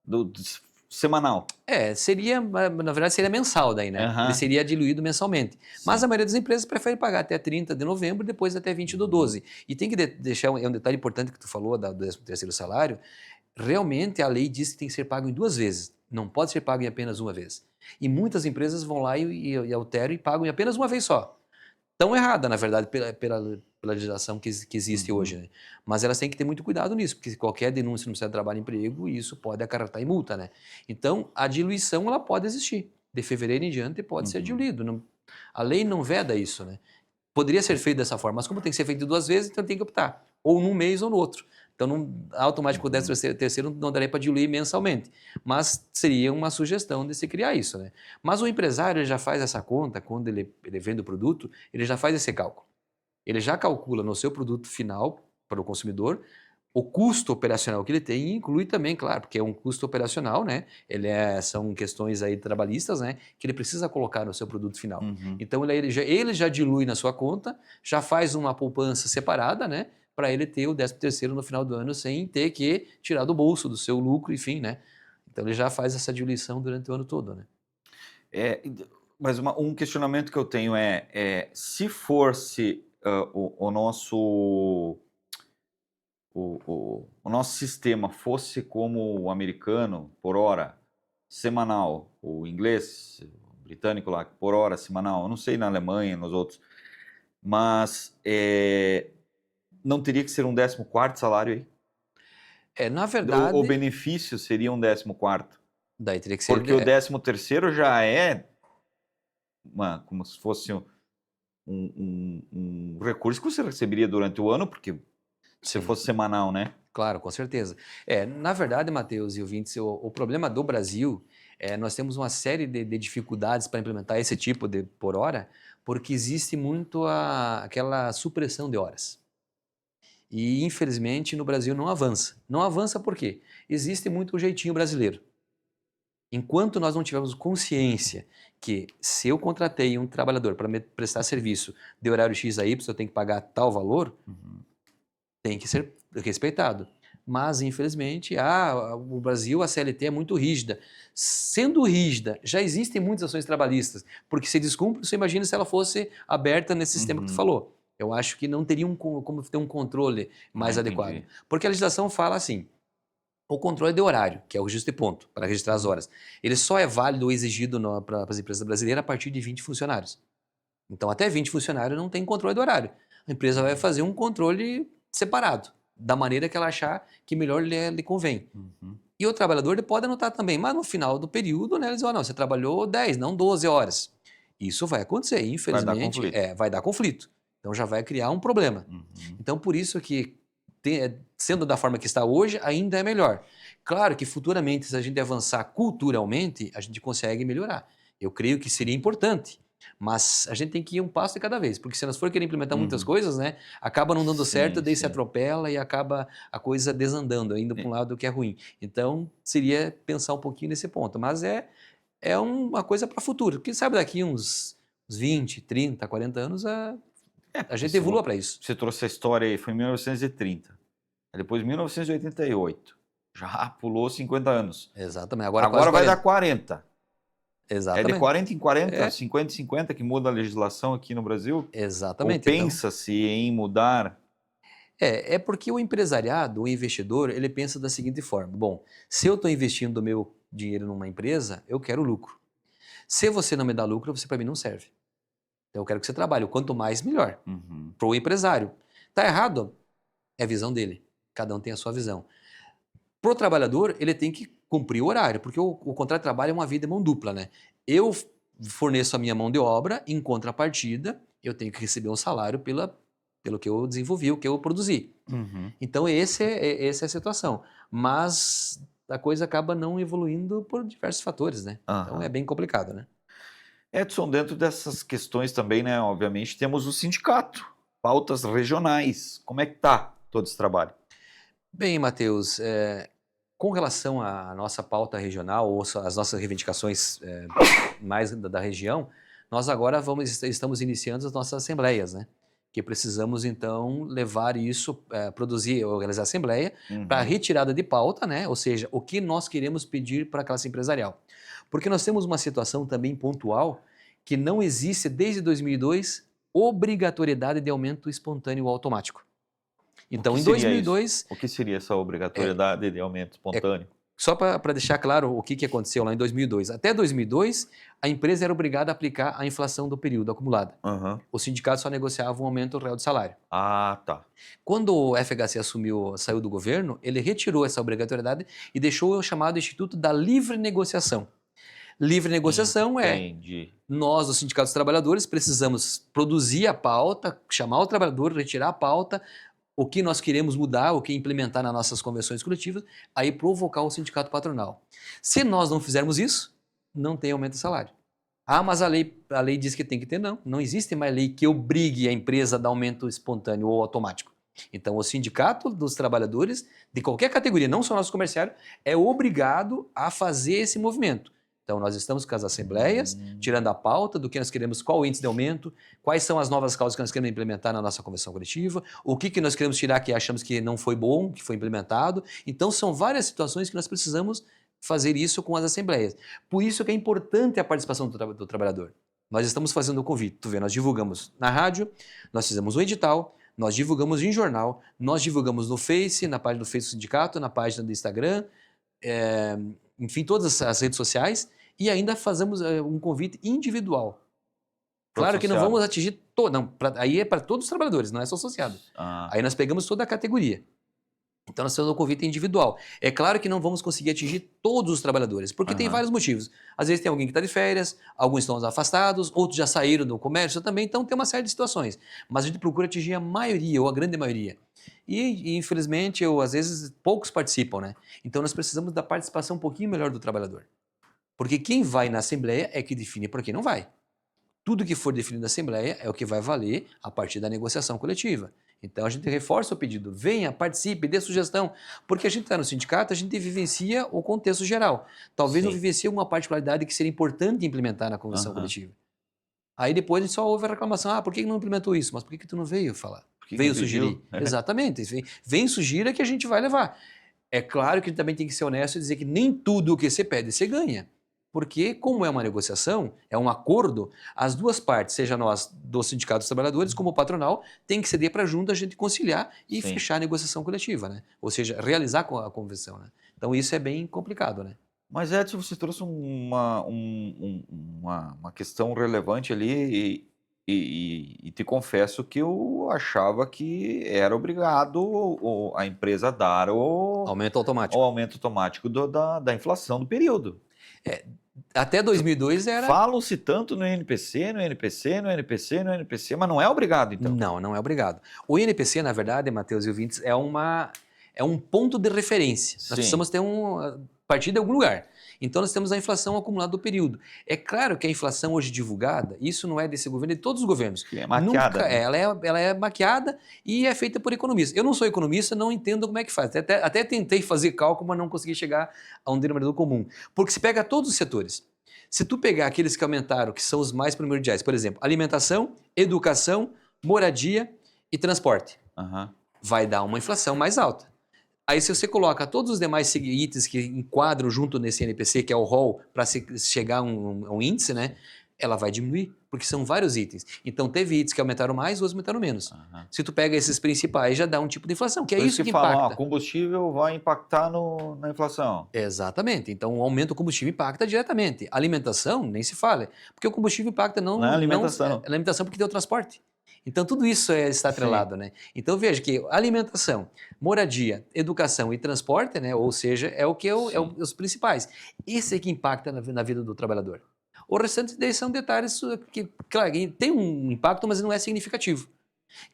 do semanal. Seria, na verdade, seria mensal daí, né? Ele Aham. seria diluído mensalmente. Mas Sim. a maioria das empresas prefere pagar até 30 de novembro e depois até 20 do 12. E tem que deixar, é um detalhe importante que tu falou do 13º salário, realmente a lei diz que tem que ser pago em 2 vezes, não pode ser pago em apenas uma vez. E muitas empresas vão lá e alteram e pagam em apenas uma vez só. Tão errada, na verdade, pela legislação que existe hoje, né? Mas elas têm que ter muito cuidado nisso, porque qualquer denúncia no Ministério do Trabalho e Emprego, isso pode acarretar em multa, né? Então, a diluição, ela pode existir. De fevereiro em diante pode ser diluído. A lei não veda isso, né? Poderia ser feito dessa forma, mas como tem que ser feito 2 vezes, então tem que optar. Ou num mês ou no outro. Então, automaticamente o 13º não daria para diluir mensalmente. Mas seria uma sugestão de se criar isso, né? Mas o empresário ele já faz essa conta, quando ele vende o produto, ele já faz esse cálculo. Ele já calcula no seu produto final, para o consumidor, o custo operacional que ele tem e inclui também, claro, porque é um custo operacional, né? São questões aí trabalhistas, né? Que ele precisa colocar no seu produto final. Então ele já dilui na sua conta, já faz uma poupança separada, né? Para ele ter o 13º no final do ano sem ter que tirar do bolso, do seu lucro, enfim, né? Então ele já faz essa diluição durante o ano todo, né? Mas um questionamento que eu tenho se fosse o nosso sistema fosse como o americano, por hora, semanal, o inglês, o britânico lá, por hora, semanal, eu não sei na Alemanha, nos outros, mas não teria que ser um 14º salário aí? Na O verdade, benefício seria um 14º, daí teria que ser. porque o 13º já é como se fosse um recurso que você receberia durante o ano, porque se Sim. fosse semanal, né? Claro, com certeza. Na verdade, Matheus e ouvintes, o problema do Brasil nós temos uma série de dificuldades para implementar esse tipo de por hora, porque existe muito aquela supressão de horas. E, infelizmente, no Brasil não avança. Não avança por quê? Existe muito o jeitinho brasileiro. Enquanto nós não tivermos consciência que se eu contratei um trabalhador para me prestar serviço de horário X a Y, eu tenho que pagar tal valor, tem que ser respeitado. Mas, infelizmente, o Brasil, a CLT é muito rígida. Sendo rígida, já existem muitas ações trabalhistas, porque se descumpre, você imagina se ela fosse aberta nesse sistema que tu falou. Eu acho que não teria como ter um controle mais adequado. Entendi. Porque a legislação fala assim, o controle de horário, que é o registro de ponto, para registrar as horas, ele só é válido ou exigido para as empresas brasileiras a partir de 20 funcionários. Então, até 20 funcionários não tem controle do horário. A empresa vai fazer um controle separado, da maneira que ela achar que melhor lhe convém. E o trabalhador ele pode anotar também, mas no final do período, né, eles vão, não, você trabalhou 10, não 12 horas. Isso vai acontecer, infelizmente, Vai dar conflito. vai dar conflito. Então já vai criar um problema. Então por isso que, sendo da forma que está hoje, ainda é melhor. Claro que futuramente, se a gente avançar culturalmente, a gente consegue melhorar. Eu creio que seria importante. Mas a gente tem que ir um passo de cada vez, porque se nós for querer implementar muitas coisas, né, acaba não dando certo, daí se atropela e acaba a coisa desandando, indo para um lado que é ruim. Então, seria pensar um pouquinho nesse ponto, mas é uma coisa para o futuro, porque sabe daqui uns 20, 30, 40 anos a gente evolua para isso. Você trouxe a história aí, foi em 1930, depois 1988. Já pulou 50 anos. Exatamente. Agora quase vai 40. dar 40. Exatamente. É de 40 em 40, É. 50 em 50 que muda a legislação aqui no Brasil? Exatamente. Ou pensa-se em mudar? É porque o empresariado, o investidor, ele pensa da seguinte forma: bom, se eu estou investindo o meu dinheiro numa empresa, eu quero lucro. Se você não me dá lucro, você para mim não serve. Então eu quero que você trabalhe. Quanto mais, melhor. Uhum. Para o empresário. Tá errado? É a visão dele. Cada um tem a sua visão. Para o trabalhador, ele tem que cumprir o horário, porque o contrato de trabalho é uma vida de mão dupla, né? Eu forneço a minha mão de obra, em contrapartida, eu tenho que receber um salário pelo que eu desenvolvi, o que eu produzi. Uhum. Então, essa é a situação. Mas a coisa acaba não evoluindo por diversos fatores, né? Então, é bem complicado, né? Edson, dentro dessas questões também, né, obviamente, temos o sindicato, pautas regionais. Como é que está todo esse trabalho? Bem, Matheus, com relação à nossa pauta regional, ou as nossas reivindicações mais da região, nós agora estamos iniciando as nossas assembleias, né? Que precisamos, então, levar isso, produzir, organizar a assembleia para a retirada de pauta, né? Ou seja, o que nós queremos pedir para a classe empresarial. Porque nós temos uma situação também pontual que não existe desde 2002 obrigatoriedade de aumento espontâneo ou automático. Então, em 2002... O que seria essa obrigatoriedade de aumento espontâneo? Só para deixar claro o que aconteceu lá em 2002. Até 2002, a empresa era obrigada a aplicar a inflação do período acumulada. O sindicato só negociava um aumento real de salário. Ah, tá. Quando o FHC saiu do governo, ele retirou essa obrigatoriedade e deixou o chamado Instituto da Livre Negociação. Livre negociação nós, do Sindicato dos Trabalhadores, precisamos produzir a pauta, chamar o trabalhador, retirar a pauta, o que nós queremos mudar, o que implementar nas nossas convenções coletivas, aí provocar o sindicato patronal. Se nós não fizermos isso, não tem aumento de salário. Ah, mas a lei diz que tem que ter. Não existe mais lei que obrigue a empresa a dar aumento espontâneo ou automático. Então, o sindicato dos trabalhadores, de qualquer categoria, não só nosso comerciário, é obrigado a fazer esse movimento. Então, nós estamos com as assembleias, tirando a pauta do que nós queremos, qual o índice de aumento, quais são as novas causas que nós queremos implementar na nossa convenção coletiva, o que nós queremos tirar que achamos que não foi bom, que foi implementado. Então, são várias situações que nós precisamos fazer isso com as assembleias. Por isso que é importante a participação do trabalhador. Nós estamos fazendo o convite. Tu vê, nós divulgamos na rádio, nós fizemos o edital, nós divulgamos em jornal, nós divulgamos no Face, na página do Face do Sindicato, na página do Instagram, enfim, todas as redes sociais, e ainda fazemos um convite individual. Claro que não vamos atingir aí é para todos os trabalhadores, não é só associado. Aí nós pegamos toda a categoria. Então nós fazemos um convite individual. É claro que não vamos conseguir atingir todos os trabalhadores, porque tem vários motivos. Às vezes tem alguém que está de férias, alguns estão afastados, outros já saíram do comércio também, então tem uma série de situações. Mas a gente procura atingir a maioria, ou a grande maioria. E infelizmente, às vezes, poucos participam, né? Então nós precisamos da participação um pouquinho melhor do trabalhador. Porque quem vai na Assembleia é que define para quem não vai. Tudo que for definido na Assembleia é o que vai valer a partir da negociação coletiva. Então a gente reforça o pedido, venha, participe, dê sugestão, porque a gente está no sindicato, a gente vivencia o contexto geral. Talvez não vivencie uma particularidade que seria importante implementar na convenção coletiva. Aí depois a gente só ouve a reclamação, por que não implementou isso? Mas por que tu não veio falar? Veio sugerir. Exatamente, vem sugira que a gente vai levar. É claro que a gente também tem que ser honesto e dizer que nem tudo o que você pede você ganha. Porque, como é uma negociação, é um acordo, as duas partes, seja nós do Sindicato dos Trabalhadores, como o patronal, tem que ceder para junto a gente conciliar e fechar a negociação coletiva, né? Ou seja, realizar a convenção, né? Então isso é bem complicado, né? Mas, Edson, você trouxe uma questão relevante ali e te confesso que eu achava que era obrigado a empresa a dar o aumento automático, da inflação do período. Até 2002 era... Falam-se tanto no INPC, mas não é obrigado, então? Não é obrigado. O INPC, na verdade, Matheus e ouvintes, é um ponto de referência. Nós precisamos ter partir de algum lugar. Então nós temos a inflação acumulada do período. É claro que a inflação hoje divulgada, isso não é desse governo, é de todos os governos. Que é maquiada. Nunca, ela é maquiada e é feita por economistas. Eu não sou economista, não entendo como é que faz. Até tentei fazer cálculo, mas não consegui chegar a um denominador comum. Porque se pega todos os setores. Se tu pegar aqueles que aumentaram, que são os mais primordiais, por exemplo, alimentação, educação, moradia e transporte, vai dar uma inflação mais alta. Aí se você coloca todos os demais itens que enquadram junto nesse NPC, que é o rol, para chegar a um índice, né? Ela vai diminuir, porque são vários itens. Então teve itens que aumentaram mais, outros aumentaram menos. Aham. Se tu pega esses principais, já dá um tipo de inflação, que é Por isso que falam, impacta. combustível vai impactar na inflação. Exatamente. Então o aumento do combustível impacta diretamente. Alimentação, nem se fala, porque o combustível impacta Não é alimentação. é alimentação porque tem o transporte. Então tudo isso está atrelado, né? Então veja que alimentação, moradia, educação e transporte, né? Ou seja, é o que os principais. Esse é que impacta na vida do trabalhador. O restante daí são detalhes que, claro, tem um impacto, mas não é significativo.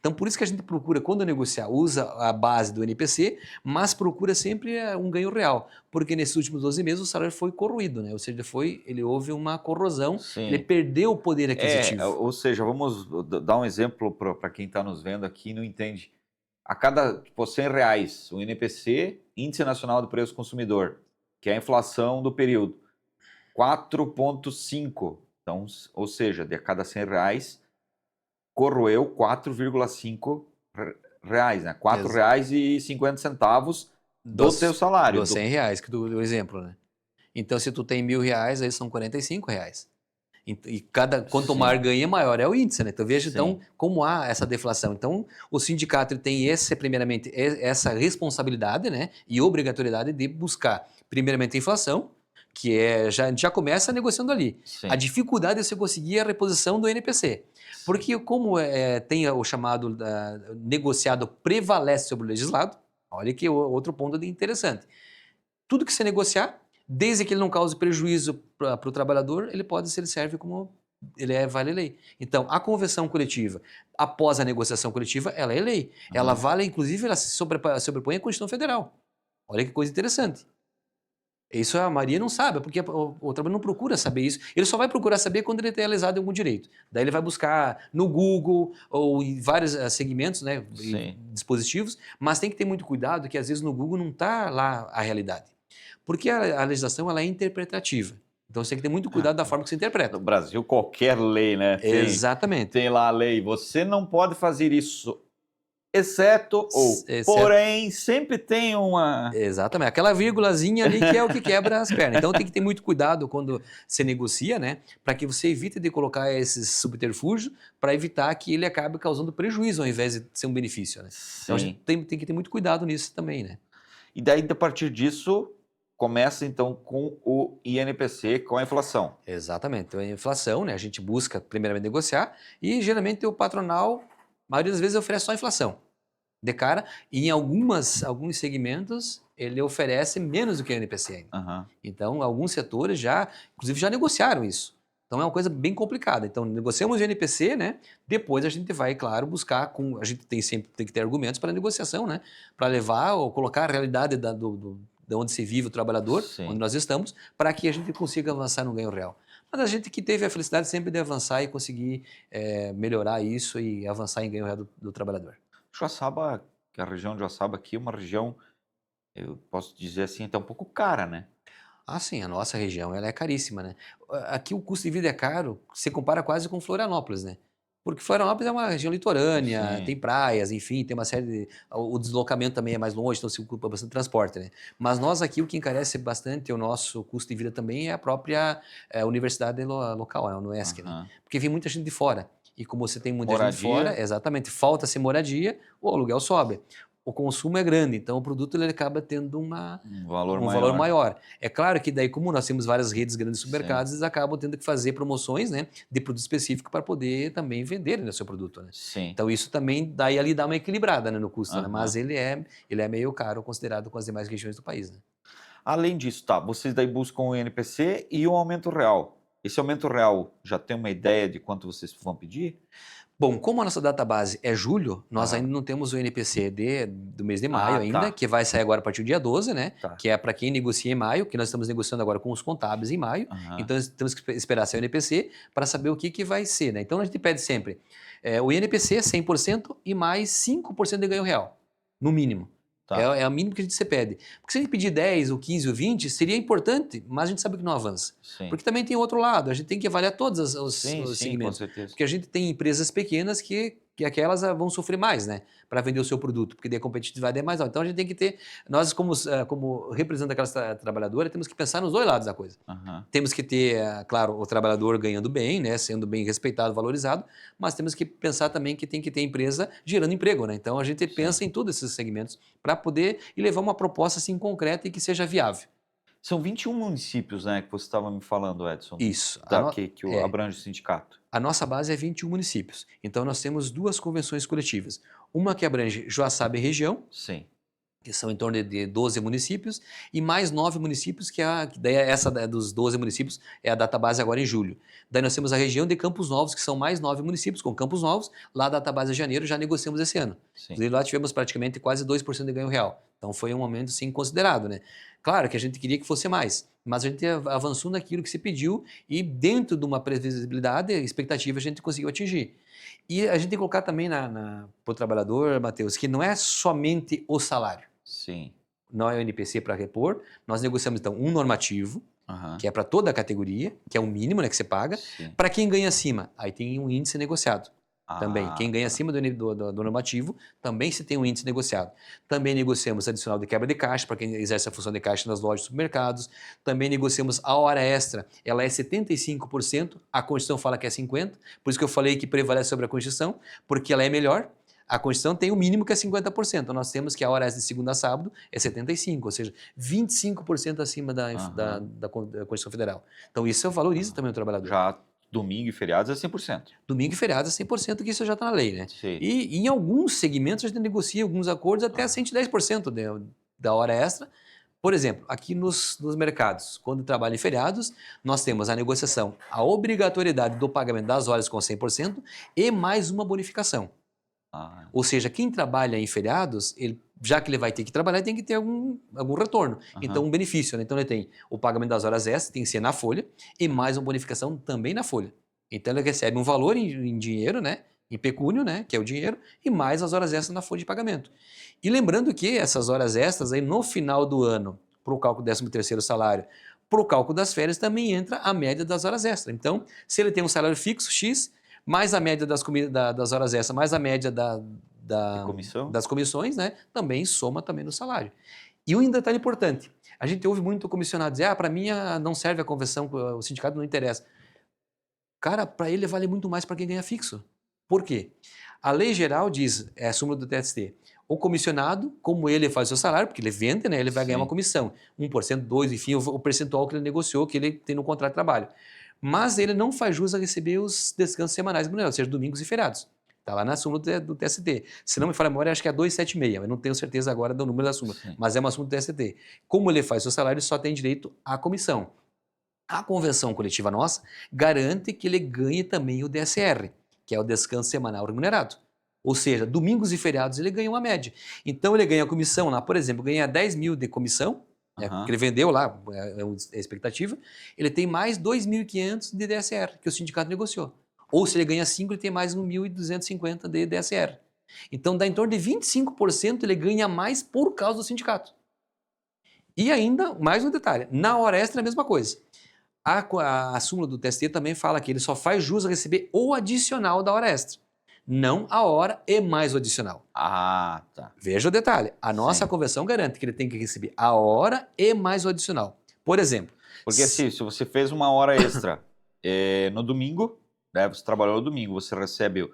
Então, por isso que a gente procura, quando negociar, usa a base do NPC, mas procura sempre um ganho real, porque nesses últimos 12 meses o salário foi corroído, né? Ou seja, houve uma corrosão, Sim. ele perdeu o poder aquisitivo. Ou seja, vamos dar um exemplo para quem está nos vendo aqui e não entende. A cada R$100, o NPC, Índice Nacional do Preço Consumidor, que é a inflação do período, 4,5. Então, ou seja, de a cada R$100, corroeu R$4,5, né? R$4,50 do teu salário. Dos R$100, que do exemplo, né? Então, se tu tem R$1.000, aí são R$45. E quanto mais ganha, maior é o índice, né? Então veja então como há essa deflação. Então o sindicato tem primeiramente essa responsabilidade, né, e obrigatoriedade de buscar primeiramente a inflação, que já começa negociando ali. Sim. A dificuldade é você conseguir a reposição do NPC, porque como tem o chamado negociado prevalece sobre o legislado. Olha que outro ponto interessante. Tudo que você negociar, desde que ele não cause prejuízo para o trabalhador, ele serve como vale lei. Então, a convenção coletiva, após a negociação coletiva, ela é lei. Uhum. Ela vale, inclusive, ela se sobrepõe à Constituição Federal. Olha que coisa interessante. Isso a Maria não sabe, porque o trabalhador não procura saber isso. Ele só vai procurar saber quando ele tem realizado algum direito. Daí ele vai buscar no Google ou em vários segmentos, né, dispositivos, mas tem que ter muito cuidado que às vezes no Google não está lá a realidade. Porque a legislação ela é interpretativa. Então você tem que ter muito cuidado da forma que você interpreta. No Brasil, qualquer lei, né? Exatamente. Tem lá a lei, você não pode fazer isso, exceto porém, sempre tem uma... Exatamente, aquela vírgulazinha ali que é o que quebra as pernas. Então tem que ter muito cuidado quando você negocia, né? Para que você evite de colocar esses subterfúgios para evitar que ele acabe causando prejuízo ao invés de ser um benefício, né? Então a gente tem que ter muito cuidado nisso também, né? E daí, a partir disso, começa então com o INPC, com a inflação. Exatamente. Então a inflação, né? A gente busca primeiramente negociar e geralmente o patronal, a maioria das vezes, oferece só a inflação de cara e em alguns segmentos ele oferece menos do que o INPC ainda. Uhum. Então alguns setores inclusive já negociaram isso. Então é uma coisa bem complicada. Então negociamos o INPC, né? Depois a gente vai, claro, buscar a gente sempre tem que ter argumentos para a negociação, né? Para levar ou colocar a realidade de onde se vive o trabalhador, onde nós estamos, para que a gente consiga avançar no ganho real. Mas a gente que teve a felicidade sempre de avançar e conseguir melhorar isso e avançar em ganho real do trabalhador. Joaçaba, a região de Joaçaba aqui é uma região, eu posso dizer assim, até um pouco cara, né? Ah, sim, a nossa região ela é caríssima, né? Aqui o custo de vida é caro, se compara quase com Florianópolis, né? Porque Florianópolis é uma região litorânea, tem praias, enfim, tem uma série de... O deslocamento também é mais longe, então se ocupa bastante transporte, né? Mas nós aqui, o que encarece bastante o nosso custo de vida também é a própria universidade local, a UNESC, né? Porque vem muita gente de fora. E como você tem muita gente de fora, exatamente, falta-se moradia, o aluguel sobe. O consumo é grande, então o produto ele acaba tendo um valor maior. É claro que daí, como nós temos várias redes grandes de supermercados, eles acabam tendo que fazer promoções, né, de produto específico para poder também vender, né, o seu produto. Né? Sim. Então isso também daí ali dá uma equilibrada, né, no custo, né? Mas ele é meio caro considerado com as demais regiões do país. Né? Além disso, vocês daí buscam o INPC e o aumento real. Esse aumento real já tem uma ideia de quanto vocês vão pedir? Bom, como a nossa database é julho, nós ainda não temos o NPC do mês de maio ainda, que vai sair agora a partir do dia 12, né? Que é para quem negocia em maio, que nós estamos negociando agora com os contábeis em maio. Então, temos que esperar sair o NPC para saber o que vai ser, né? Então, a gente pede sempre o INPC 100% e mais 5% de ganho real, no mínimo. É o mínimo que a gente se pede. Porque se a gente pedir 10, ou 15, ou 20, seria importante, mas a gente sabe que não avança. Porque também tem outro lado, a gente tem que avaliar todos os segmentos. Com certeza. Porque a gente tem empresas pequenas que que aquelas vão sofrer mais, né, para vender o seu produto, porque daí a competitividade é mais alta. Então a gente tem que ter, nós como representante daquela trabalhadora, temos que pensar nos dois lados da coisa. Aham. Temos que ter, claro, o trabalhador ganhando bem, né, sendo bem respeitado, valorizado, mas temos que pensar também que tem que ter empresa gerando emprego, né? Então a gente pensa em todos esses segmentos para poder e levar uma proposta assim concreta e que seja viável. São 21 municípios, né, que você estava me falando, Edson, Isso. que abrange o sindicato. A nossa base é 21 municípios. Então nós temos duas convenções coletivas. Uma que abrange Joaçaba e região, Sim. que são em torno de 12 municípios, e mais 9 municípios, que daí essa dos 12 municípios é a database agora em julho. Daí nós temos a região de Campos Novos, que são mais 9 municípios, com Campos Novos, lá a database de janeiro já negociamos esse ano. Sim. Inclusive lá tivemos praticamente quase 2% de ganho real. Então foi um aumento sim considerado, né? Claro que a gente queria que fosse mais, mas a gente avançou naquilo que se pediu e dentro de uma previsibilidade, expectativa a gente conseguiu atingir. E a gente tem que colocar também para o trabalhador, Matheus, que não é somente o salário. Sim. Não é o NPC para repor. Nós negociamos, então, um normativo, Aham. que é para toda a categoria, que é o mínimo, né, que você paga. Sim. Para quem ganha acima, aí tem um índice negociado. Também, Ah, quem ganha tá. acima do normativo, também se tem um índice negociado. Também negociamos adicional de quebra de caixa, para quem exerce a função de caixa nas lojas e supermercados. Também negociamos a hora extra, ela é 75%, a Constituição fala que é 50%, por isso que eu falei que prevalece sobre a Constituição, porque ela é melhor. A Constituição tem o mínimo que é 50%, nós temos que a hora extra de segunda a sábado é 75%, ou seja, 25% acima da Constituição Federal. Então isso eu valorizo também o trabalhador. Já domingo e feriados é 100%. Domingo e feriado é 100%, que isso já está na lei, né? Sim. E em alguns segmentos a gente negocia alguns acordos até 110% da hora extra. Por exemplo, aqui nos mercados, quando trabalha em feriados, nós temos a negociação, a obrigatoriedade do pagamento das horas com 100% e mais uma bonificação. Ah, Ou seja, quem trabalha em feriados, já que ele vai ter que trabalhar, tem que ter algum retorno. Aham. Então, um benefício, né? Então, ele tem o pagamento das horas extras, tem que ser na folha, e mais uma bonificação também na folha. Então, ele recebe um valor em dinheiro, né? Em pecúnio, né? Que é o dinheiro, e mais as horas extras na folha de pagamento. E lembrando que essas horas extras, aí, no final do ano, para o cálculo do 13º salário, para o cálculo das férias, também entra a média das horas extras. Então, se ele tem um salário fixo, X, mais a média das horas extras, mais a média comissão? das comissões, né? Também soma também no salário. E um detalhe importante, a gente ouve muito comissionado dizer, para mim não serve a convenção, o sindicato não interessa. Cara, para ele vale muito mais para quem ganha fixo. Por quê? A lei geral diz, é a súmula do TST, o comissionado, como ele faz o seu salário, porque ele vende, né, ele vai ganhar uma comissão, 1%, 2%, enfim, o percentual que ele negociou, que ele tem no contrato de trabalho. Mas ele não faz jus a receber os descansos semanais, ou seja, domingos e feriados. Está lá na súmula do TST. Se não me falha a memória, acho que é 276, eu não tenho certeza agora do número da súmula, mas é uma súmula do TST. Como ele faz o seu salário, ele só tem direito à comissão. A convenção coletiva nossa garante que ele ganhe também o DSR, que é o descanso semanal remunerado. Ou seja, domingos e feriados ele ganha uma média. Então ele ganha a comissão lá, por exemplo, ganha 10 mil de comissão, que ele vendeu lá, é a expectativa, ele tem mais 2.500 de DSR, que o sindicato negociou. Ou se ele ganha 5, ele tem mais 1.250 de DSR. Então dá em torno de 25% ele ganha mais por causa do sindicato. E ainda, mais um detalhe, na hora extra é a mesma coisa. A súmula do TST também fala que ele só faz jus a receber o adicional da hora extra. Não a hora e mais o adicional. Ah, tá. Veja o detalhe. A nossa Sim. convenção garante que ele tem que receber a hora e mais o adicional. Por exemplo... Porque se você fez uma hora extra no domingo, né, você trabalhou no domingo, você recebe o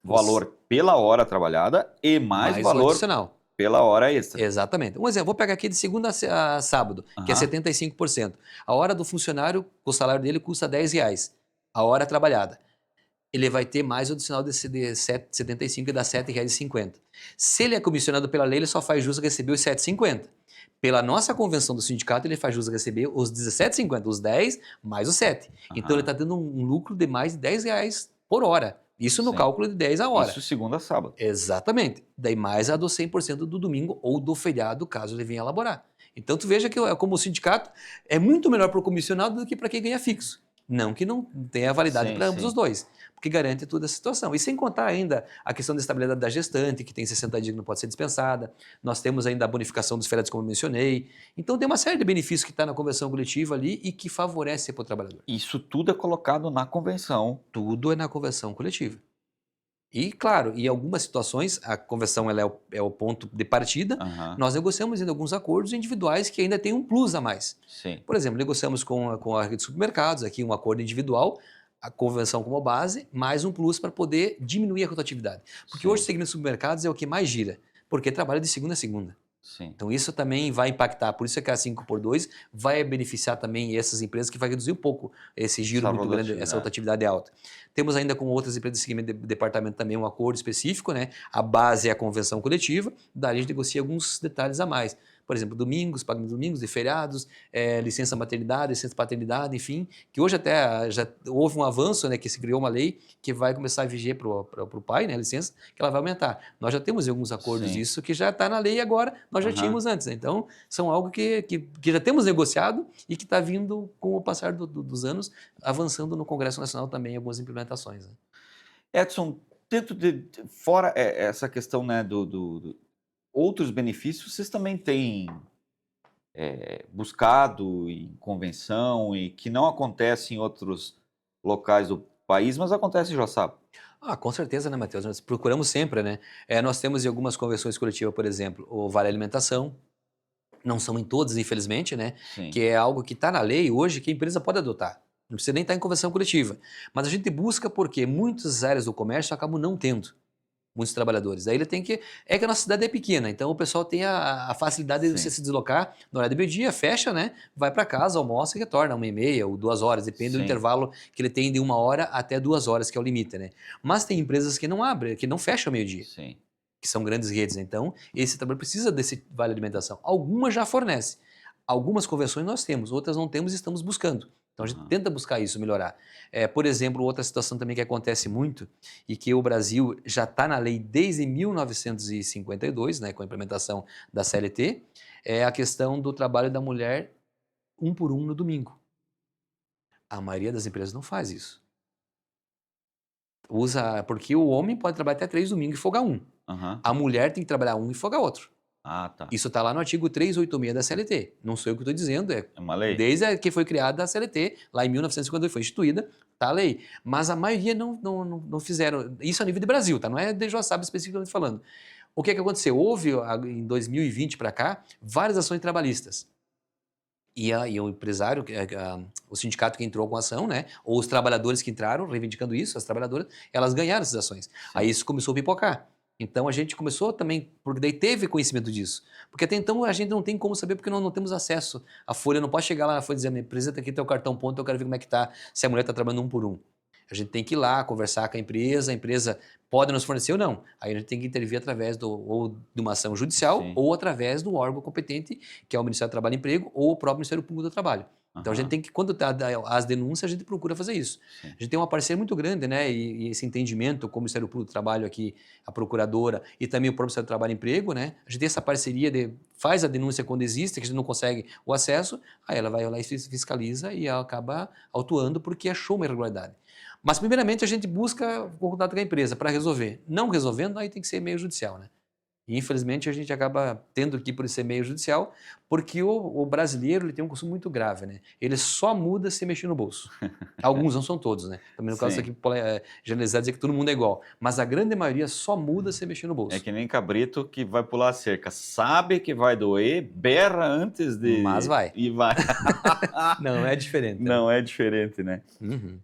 valor pela hora trabalhada e mais valor adicional. Pela hora extra. Exatamente. Um exemplo, vou pegar aqui de segunda a sábado, que é 75%. A hora do funcionário, o salário dele custa R$10, a hora trabalhada. Ele vai ter mais o adicional de 75 e dá R$7,50. Se ele é comissionado pela lei, ele só faz jus a receber os R$7,50. Pela nossa convenção do sindicato, ele faz jus a receber os R$17,50, os 10 mais os 7. Então ele está tendo um lucro de mais de R$10 por hora. Isso no cálculo de 10 a hora. Isso segunda a sábado. Exatamente. Daí mais a dos 100% do domingo ou do feriado, caso ele venha elaborar. Então tu veja que como o sindicato é muito melhor para o comissionado do que para quem ganha fixo. Não que não tenha validade para ambos os dois, porque garante toda a situação. E sem contar ainda a questão da estabilidade da gestante, que tem 60 dias que não pode ser dispensada. Nós temos ainda a bonificação dos feriados, como eu mencionei. Então tem uma série de benefícios que está na convenção coletiva ali e que favorece para o trabalhador. Isso tudo é colocado na convenção. Tudo é na convenção coletiva. E, claro, em algumas situações, a convenção ela é o ponto de partida, Aham, nós negociamos ainda alguns acordos individuais que ainda têm um plus a mais. sim, Por exemplo, negociamos com a rede de supermercados, aqui um acordo individual, a convenção como base, mais um plus para poder diminuir a rotatividade. Porque hoje o sim, segmento de supermercados é o que mais gira, porque trabalha de segunda a segunda. sim. Então isso também vai impactar, por isso é que a 5x2 vai beneficiar também essas empresas que vai reduzir um pouco esse giro Essa muito grande, essa rotatividade. rotatividade alta. Temos ainda com outras empresas de segmento de departamento também um acordo específico, né? A base é a convenção coletiva, daí a gente negocia alguns detalhes a mais. Por exemplo, domingos, pagamento de domingos e feriados, licença maternidade, licença paternidade, enfim, que hoje até já houve um avanço, né, que se criou uma lei que vai começar a viger para o pai, né, a licença, que ela vai aumentar. Nós já temos alguns acordos Sim, disso que já está na lei agora, nós já aham. tínhamos antes. Né? Então, são algo que já temos negociado e que está vindo com o passar dos anos, avançando no Congresso Nacional também algumas implementações. Né? Edson, dentro fora essa questão, né, outros benefícios, vocês também têm buscado em convenção e que não acontece em outros locais do país, mas acontece em Joaçaba? Ah, com certeza, né, Matheus? Nós procuramos sempre, né? Nós temos em algumas convenções coletivas, por exemplo, o Vale Alimentação, não são em todas, infelizmente, né? Que Sim, é algo que está na lei hoje que a empresa pode adotar. Não precisa nem estar em convenção coletiva. Mas a gente busca porque muitas áreas do comércio acabam não tendo muitos trabalhadores. Aí ele tem que. É que a nossa cidade é pequena, então o pessoal tem a facilidade de você sim, se deslocar no horário do meio-dia, fecha, né? Vai para casa, almoça e retorna, 1h30 ou 2 horas, depende do sim, intervalo que ele tem de 1 hora até 2 horas, que é o limite, né? Mas tem empresas que não abrem, que não fecham ao meio-dia, sim. que são grandes redes. Então, esse trabalho precisa desse vale alimentação. Algumas já fornecem. Algumas convenções nós temos, outras não temos e estamos buscando. Então a gente Aham. tenta buscar isso, melhorar. Por exemplo, outra situação também que acontece muito e que o Brasil já está na lei desde 1952, né, com a implementação da CLT, é a questão do trabalho da mulher 1 por 1 no domingo. A maioria das empresas não faz isso. Usa, porque o homem pode trabalhar até 3 domingos e folgar um. Aham. A mulher tem que trabalhar um e folgar outro. Ah, tá. Isso está lá no artigo 386 da CLT. Não sou eu que estou dizendo, é É uma lei? desde que foi criada a CLT, lá em 1952 foi instituída, tá a lei. Mas a maioria não fizeram. Isso a nível de Brasil, tá? Não é de Joaçaba especificamente falando. O que aconteceu? Houve, em 2020 para cá, várias ações trabalhistas. E o empresário, o sindicato que entrou com a ação, né? Ou os trabalhadores que entraram, reivindicando isso, as trabalhadoras, elas ganharam essas ações. Aí Sim. isso começou a pipocar. Então a gente começou também, porque daí teve conhecimento disso. Porque até então a gente não tem como saber, porque nós não temos acesso. A Folha não pode chegar lá na Folha e dizer, apresenta aqui teu cartão ponto, eu quero ver como é que tá, se a mulher está trabalhando 1 por 1. A gente tem que ir lá, conversar com a empresa pode nos fornecer ou não. Aí a gente tem que intervir através ou de uma ação judicial Sim. ou através do órgão competente, que é o Ministério do Trabalho e Emprego ou o próprio Ministério Público do Trabalho. Então a gente Aham. tem que, quando tá as denúncias, a gente procura fazer isso. Sim. A gente tem uma parceria muito grande, né? E esse entendimento com o Ministério Público do Trabalho aqui, a procuradora e também o próprio Ministério do Trabalho e Emprego, né? A gente tem essa parceria faz a denúncia quando existe, que a gente não consegue o acesso, aí ela vai lá e fiscaliza e ela acaba autuando porque achou uma irregularidade. Mas, primeiramente, a gente busca o contato com a empresa para resolver. Não resolvendo, aí tem que ser meio judicial, né? E, infelizmente, a gente acaba tendo que ir por esse meio judicial, porque o brasileiro ele tem um costume muito grave, né? Ele só muda se mexer no bolso. Alguns, não são todos, né? Também no caso Sim. aqui, generalizar dizer que todo mundo é igual. Mas a grande maioria só muda se mexer no É bolso. que nem cabrito que vai pular a cerca. Sabe que vai doer, berra antes Mas de vai. e vai. Não, é diferente, né? Não é diferente, né? Uhum.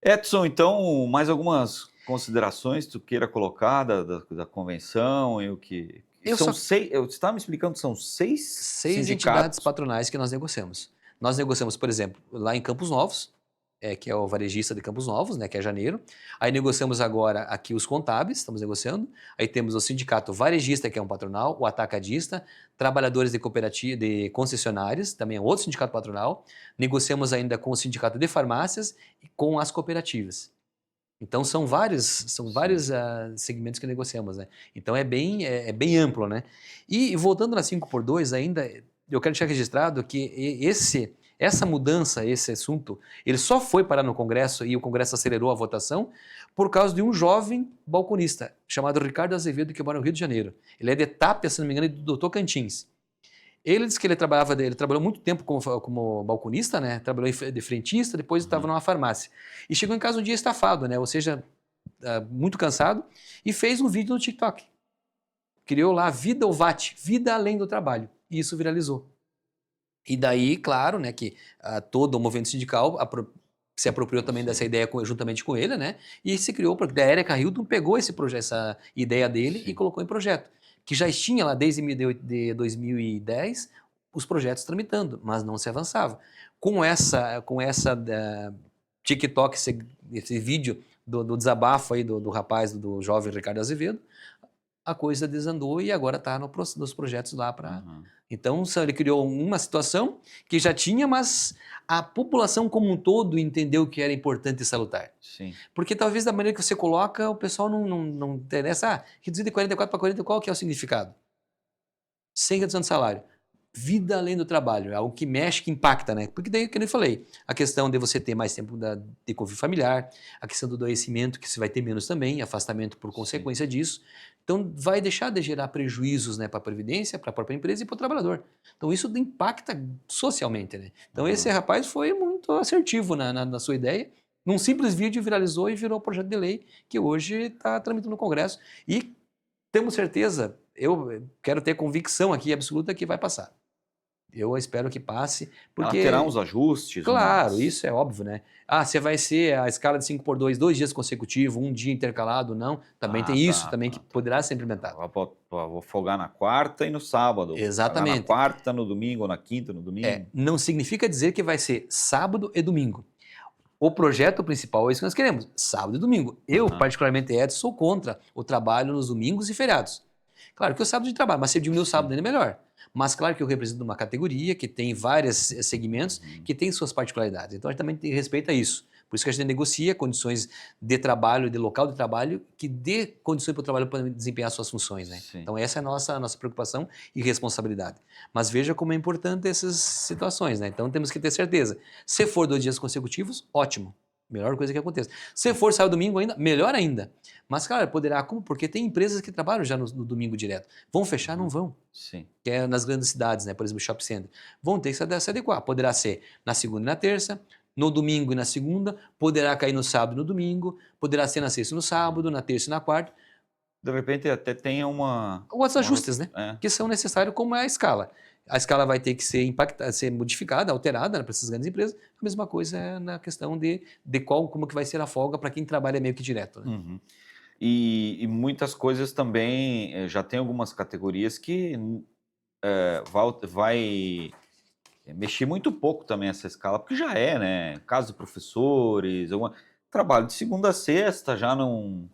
Edson, então, mais algumas considerações que tu queira colocar da convenção e o que Eu são só 6, você estava me explicando que são 6 6 entidades sindicatos? patronais que nós negociamos. Nós negociamos, por exemplo, lá em Campos Novos, que é o varejista de Campos Novos, né, que é janeiro. Aí negociamos agora aqui os contábeis, estamos negociando. Aí temos o sindicato varejista, que é um patronal, o atacadista, trabalhadores de cooperativa, de concessionárias, também é outro sindicato patronal. Negociamos ainda com o sindicato de farmácias e com as cooperativas. Então são vários Sim, segmentos que negociamos, né? Então é bem amplo, né? E voltando na 5x2 ainda, eu quero deixar registrado que essa mudança, esse assunto, ele só foi parar no Congresso e o Congresso acelerou a votação por causa de um jovem balconista chamado Ricardo Azevedo, que mora no Rio de Janeiro. Ele é de Tapia, se não me engano, e do Tocantins. Ele disse que ele trabalhou muito tempo como balconista, né? Trabalhou de frentista, depois estava aham, numa farmácia. E chegou em casa um dia estafado, né? Ou seja, muito cansado, e fez um vídeo no TikTok. Criou lá Vida ou VAT, Vida Além do Trabalho. E isso viralizou. E daí, claro, né, que todo o movimento sindical se apropriou também dessa ideia juntamente com ele, né? E se criou, porque a Erika Hilton pegou essa ideia dele e colocou em projeto, que já tinha lá desde 2010 os projetos tramitando, mas não se avançava. Com essa TikTok, esse vídeo do desabafo aí do rapaz, do jovem Ricardo Azevedo, a coisa desandou e agora está nos projetos lá para... Então, ele criou uma situação que já tinha, mas a população como um todo entendeu que era importante e salutar. Sim. Porque talvez da maneira que você coloca, o pessoal não interessa. Reduzir de 44 para 40, qual que é o significado? Sem redução de salário. Vida além do trabalho, é algo que mexe, que impacta, né? Porque daí, como eu falei, a questão de você ter mais tempo de convívio familiar, a questão do adoecimento, que você vai ter menos também, afastamento por consequência disso. Então, vai deixar de gerar prejuízos, né, para a Previdência, para a própria empresa e para o trabalhador. Então, isso impacta socialmente, né? Então, esse rapaz foi muito assertivo na sua ideia. Num simples vídeo viralizou e virou projeto de lei que hoje está tramitando no Congresso. E temos certeza, eu quero ter convicção aqui absoluta que vai passar. Eu espero que passe, porque... Ela terá uns ajustes. Claro, isso é óbvio, né? Você vai ser a escala de 5x2, 2 dias consecutivos, um dia intercalado, não. Também tem isso, também que poderá ser implementado. Vou folgar na quarta e no sábado. Exatamente. Na quarta, no domingo, ou na quinta, no domingo. Não significa dizer que vai ser sábado e domingo. O projeto principal é isso que nós queremos, sábado e domingo. Eu, particularmente, Edson, sou contra o trabalho nos domingos e feriados. Claro que o sábado de trabalho, mas se diminuir o sábado ainda é melhor. Mas claro que eu represento uma categoria que tem vários segmentos, que tem suas particularidades. Então a gente também respeita isso. Por isso que a gente negocia condições de trabalho, de local de trabalho, que dê condições para o trabalho para desempenhar suas funções, né? Então essa é a nossa preocupação e responsabilidade. Mas veja como é importante essas situações, né? Então temos que ter certeza. Se for 2 dias consecutivos, ótimo. Melhor coisa que aconteça. Se for sábado e domingo ainda, melhor ainda. Mas, claro, poderá, como? Porque tem empresas que trabalham já no domingo direto. Vão fechar? Não vão. Sim. Que é nas grandes cidades, né? Por exemplo, shopping center. Vão ter que se adequar. Poderá ser na segunda e na terça, no domingo e na segunda, poderá cair no sábado e no domingo, poderá ser na sexta e no sábado, na terça e na quarta. De repente até tenha outros ajustes, né? Que são necessários, como é a escala. A escala vai ter que ser modificada, alterada, né, para essas grandes empresas. A mesma coisa é na questão de como que vai ser a folga para quem trabalha meio que direto. Né? E muitas coisas também, já tem algumas categorias que vai mexer muito pouco também essa escala, porque já né? Caso de professores, trabalho de segunda a sexta, já não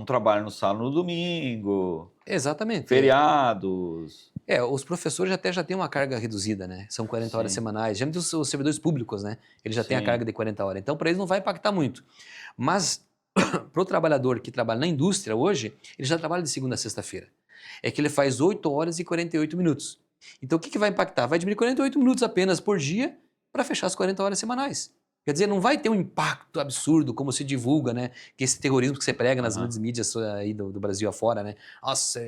trabalho no sábado, no domingo. Exatamente. Feriados. Os professores já têm uma carga reduzida, né? São 40 horas semanais. Já os servidores públicos, né? Eles já têm a carga de 40 horas. Então, para eles não vai impactar muito. Mas, para o trabalhador que trabalha na indústria hoje, ele já trabalha de segunda a sexta-feira. É que ele faz 8 horas e 48 minutos. Então, o que vai impactar? Vai diminuir 48 minutos apenas por dia para fechar as 40 horas semanais. Quer dizer, não vai ter um impacto absurdo como se divulga, né? Que esse terrorismo que você prega nas grandes mídias aí do Brasil afora, né? Nossa,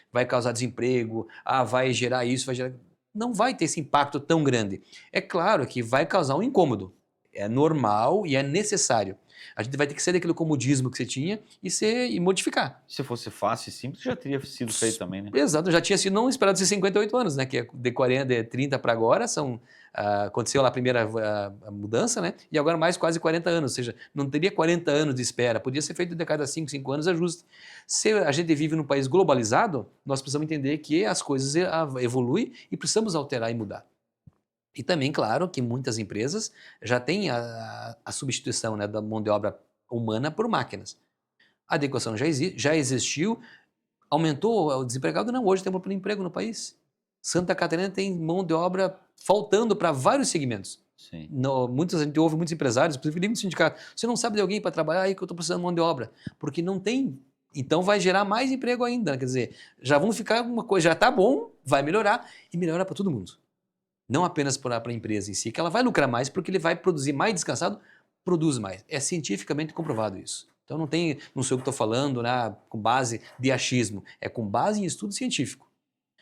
vai causar desemprego, vai gerar isso, vai gerar... Não vai ter esse impacto tão grande. É claro que vai causar um incômodo. É normal e é necessário. A gente vai ter que sair daquele comodismo que você tinha e modificar. Se fosse fácil e simples, já teria sido feito também, né? Exato, já tinha sido não esperado de 58 anos, né? Que é de 30 para agora, aconteceu lá a primeira mudança, né? E agora mais quase 40 anos, ou seja, não teria 40 anos de espera, podia ser feito de cada 5 anos ajuste. Se a gente vive num país globalizado, nós precisamos entender que as coisas evoluem e precisamos alterar e mudar. E também, claro, que muitas empresas já têm a substituição, né, da mão de obra humana por máquinas. A adequação já existiu, aumentou o desempregado? Não, hoje tem um emprego no país. Santa Catarina tem mão de obra faltando para vários segmentos. Sim. A gente ouve muitos empresários, inclusive no sindicato, você não sabe de alguém para trabalhar aí que eu estou precisando de mão de obra, porque não tem. Então vai gerar mais emprego ainda, quer dizer, já vão ficar uma coisa, já está bom, vai melhorar e melhora para todo mundo. Não apenas para a empresa em si, que ela vai lucrar mais porque ele vai produzir mais descansado, produz mais. É cientificamente comprovado isso. Então não sou eu que estou falando, né, com base de achismo, é com base em estudo científico.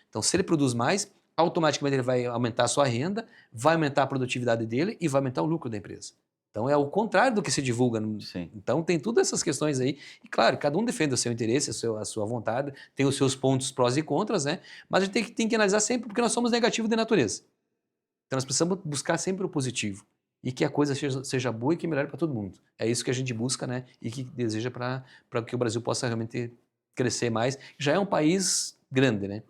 Então se ele produz mais, automaticamente ele vai aumentar a sua renda, vai aumentar a produtividade dele e vai aumentar o lucro da empresa. Então é o contrário do que se divulga. Sim. Então tem todas essas questões aí. E claro, cada um defende o seu interesse, a sua vontade, tem os seus pontos prós e contras, né? Mas a gente tem que analisar sempre porque nós somos negativos de natureza. Então nós precisamos buscar sempre o positivo. E que a coisa seja boa e que melhore para todo mundo. É isso que a gente busca, né? E que deseja para que o Brasil possa realmente crescer mais. Já é um país grande, né?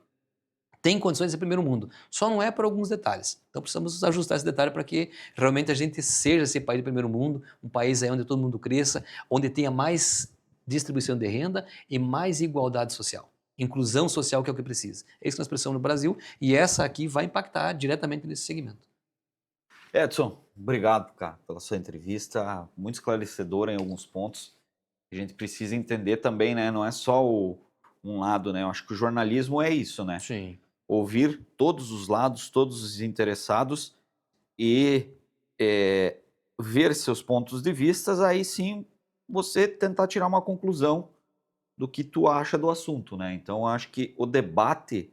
Tem condições de ser primeiro mundo, só não é por alguns detalhes. Então precisamos ajustar esse detalhe para que realmente a gente seja esse país de primeiro mundo, um país aí onde todo mundo cresça, onde tenha mais distribuição de renda e mais igualdade social. Inclusão social que é o que precisa. É isso que nós precisamos no Brasil e essa aqui vai impactar diretamente nesse segmento. Edson, obrigado, cara, pela sua entrevista, muito esclarecedora em alguns pontos. A gente precisa entender também, né? Não é só um lado, né? Eu acho que o jornalismo é isso, né? Sim. Ouvir todos os lados, todos os interessados e ver seus pontos de vista, aí sim você tentar tirar uma conclusão do que tu acha do assunto, né? Então eu acho que o debate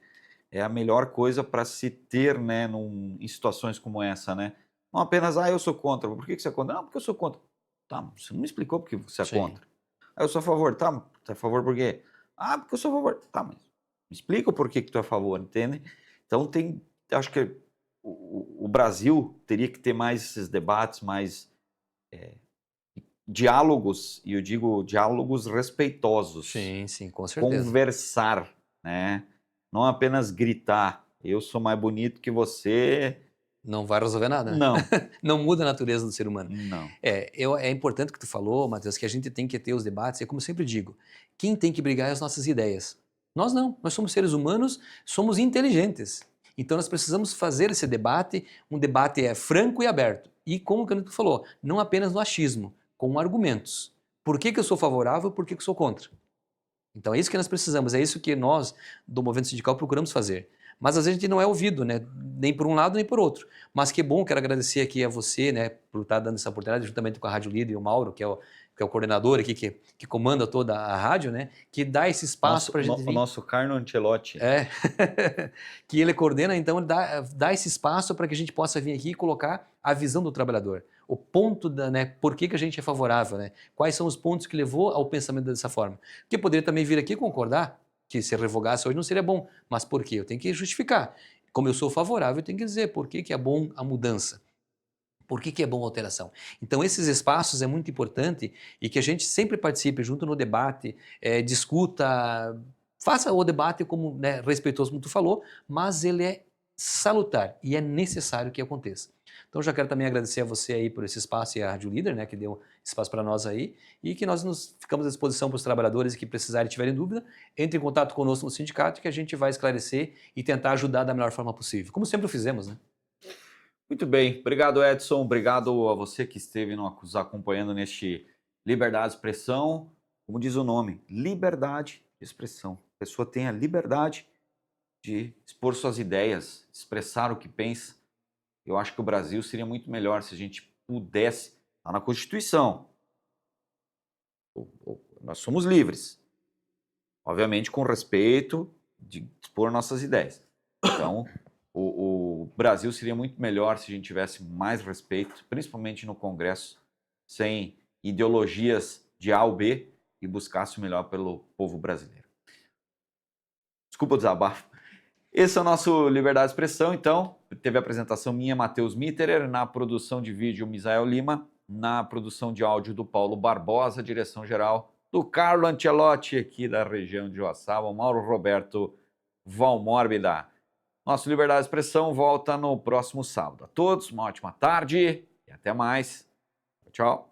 é a melhor coisa para se ter, né, em situações como essa, né? Não apenas, eu sou contra. Por que você é contra? Não, porque eu sou contra. Tá, você não me explicou por que você é Sim. contra. Eu sou a favor. Tá, você é a favor por quê? Porque eu sou a favor. Tá, mas me explica por que tu é a favor, entende? Então acho que o Brasil teria que ter mais esses debates, mais diálogos, e eu digo diálogos respeitosos. Sim, sim, com certeza. Conversar, né? Não apenas gritar, eu sou mais bonito que você. Não vai resolver nada, né? Não. Não muda a natureza do ser humano. Não. É importante o que tu falou, Matheus, que a gente tem que ter os debates, e como eu sempre digo, quem tem que brigar é as nossas ideias. Nós não, nós somos seres humanos, somos inteligentes. Então nós precisamos fazer esse debate, um debate franco e aberto. E como o Canito falou, não apenas no achismo, com argumentos. Por que eu sou favorável, por que eu sou contra? Então é isso que nós precisamos, é isso que nós, do Movimento Sindical, procuramos fazer. Mas às vezes a gente não é ouvido, né? Nem por um lado nem por outro. Mas que bom, quero agradecer aqui a você, né, por estar dando essa oportunidade, juntamente com a Rádio Líder e o Mauro, que é o coordenador aqui, que comanda toda a rádio, né? Que dá esse espaço para a gente vir. O nosso Carlo Ancelotti. Que ele coordena, então dá esse espaço para que a gente possa vir aqui e colocar a visão do trabalhador. O ponto, né, por que a gente é favorável, né? Quais são os pontos que levou ao pensamento dessa forma. Porque poderia também vir aqui concordar que se revogasse hoje não seria bom. Mas por quê? Eu tenho que justificar. Como eu sou favorável, eu tenho que dizer por que é bom a mudança. Por que é bom a alteração? Então, esses espaços é muito importante e que a gente sempre participe junto no debate, discuta, faça o debate como, né, respeitoso, como tu falou, mas ele é salutar e é necessário que aconteça. Então, já quero também agradecer a você aí por esse espaço e a Rádio Líder, né, que deu espaço para nós aí, e que nós ficamos à disposição para os trabalhadores que precisarem e tiverem dúvida, entre em contato conosco no sindicato que a gente vai esclarecer e tentar ajudar da melhor forma possível, como sempre fizemos, né? Muito bem, obrigado Edson, obrigado a você que esteve nos acompanhando neste Liberdade de Expressão, como diz o nome, liberdade de expressão. A pessoa tem a liberdade de expor suas ideias, expressar o que pensa. Eu acho que o Brasil seria muito melhor se a gente pudesse, lá na Constituição, nós somos livres, obviamente com respeito de expor nossas ideias. Então, o Brasil seria muito melhor se a gente tivesse mais respeito, principalmente no Congresso, sem ideologias de A ou B e buscasse o melhor pelo povo brasileiro. Desculpa o desabafo. Esse é o nosso Liberdade de Expressão, então. Teve a apresentação minha, Matheus Mitterer, na produção de vídeo, Misael Lima, na produção de áudio do Paulo Barbosa, direção geral do Carlo Ancelotti, aqui da região de Joaçaba, Mauro Roberto Valmórbida. Nosso Liberdade de Expressão volta no próximo sábado. A todos, uma ótima tarde e até mais. Tchau.